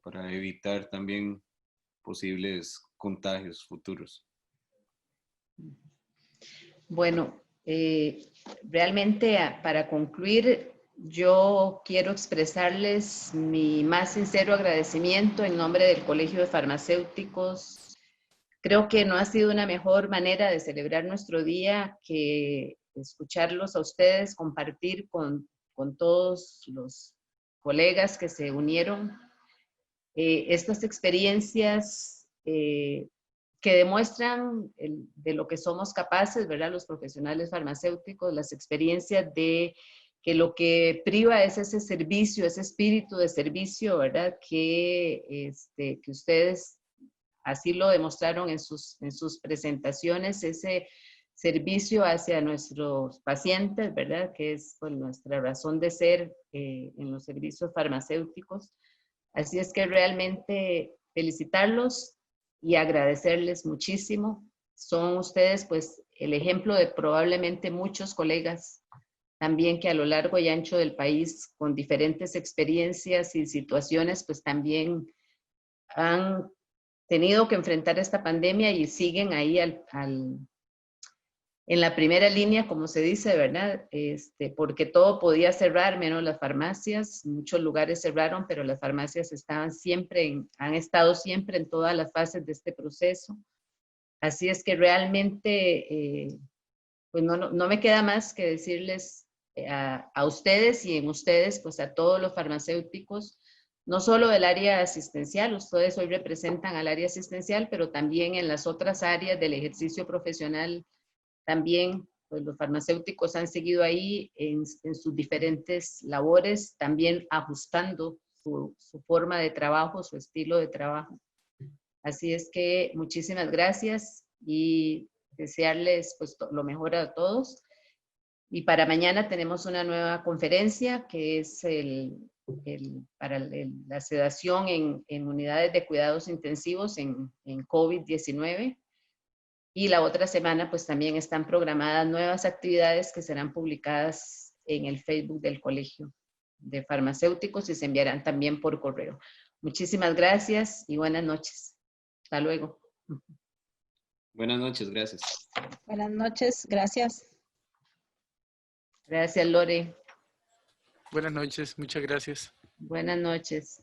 Para evitar también posibles contagios futuros. Bueno, realmente para concluir, yo quiero expresarles mi más sincero agradecimiento en nombre del Colegio de Farmacéuticos. Creo que no ha sido una mejor manera de celebrar nuestro día que escucharlos a ustedes, compartir con todos los colegas que se unieron estas experiencias que demuestran de lo que somos capaces, ¿verdad? Los profesionales farmacéuticos, las experiencias de que lo que priva es ese servicio, ese espíritu de servicio, ¿verdad? Que ustedes así lo demostraron en sus presentaciones, ese servicio hacia nuestros pacientes, ¿verdad? Que es pues, nuestra razón de ser en los servicios farmacéuticos. Así es que realmente felicitarlos y agradecerles muchísimo. Son ustedes pues el ejemplo de probablemente muchos colegas también que a lo largo y ancho del país, con diferentes experiencias y situaciones, pues también han tenido que enfrentar esta pandemia y siguen ahí en la primera línea, como se dice, ¿verdad? Porque todo podía cerrar, menos las farmacias. Muchos lugares cerraron, pero las farmacias estaban siempre, han estado siempre en todas las fases de este proceso. Así es que realmente, pues no me queda más que decirles a ustedes y en ustedes, pues a todos los farmacéuticos, no solo del área asistencial, ustedes hoy representan al área asistencial, pero también en las otras áreas del ejercicio profesional. También pues, los farmacéuticos han seguido ahí en sus diferentes labores, también ajustando su forma de trabajo, su estilo de trabajo. Así es que muchísimas gracias y desearles pues, lo mejor a todos. Y para mañana tenemos una nueva conferencia que es para la sedación en unidades de cuidados intensivos en COVID-19. Y la otra semana pues también están programadas nuevas actividades que serán publicadas en el Facebook del Colegio de Farmacéuticos y se enviarán también por correo. Muchísimas gracias y buenas noches. Hasta luego. Buenas noches, gracias. Buenas noches, gracias. Gracias, Lore. Buenas noches, muchas gracias. Buenas noches.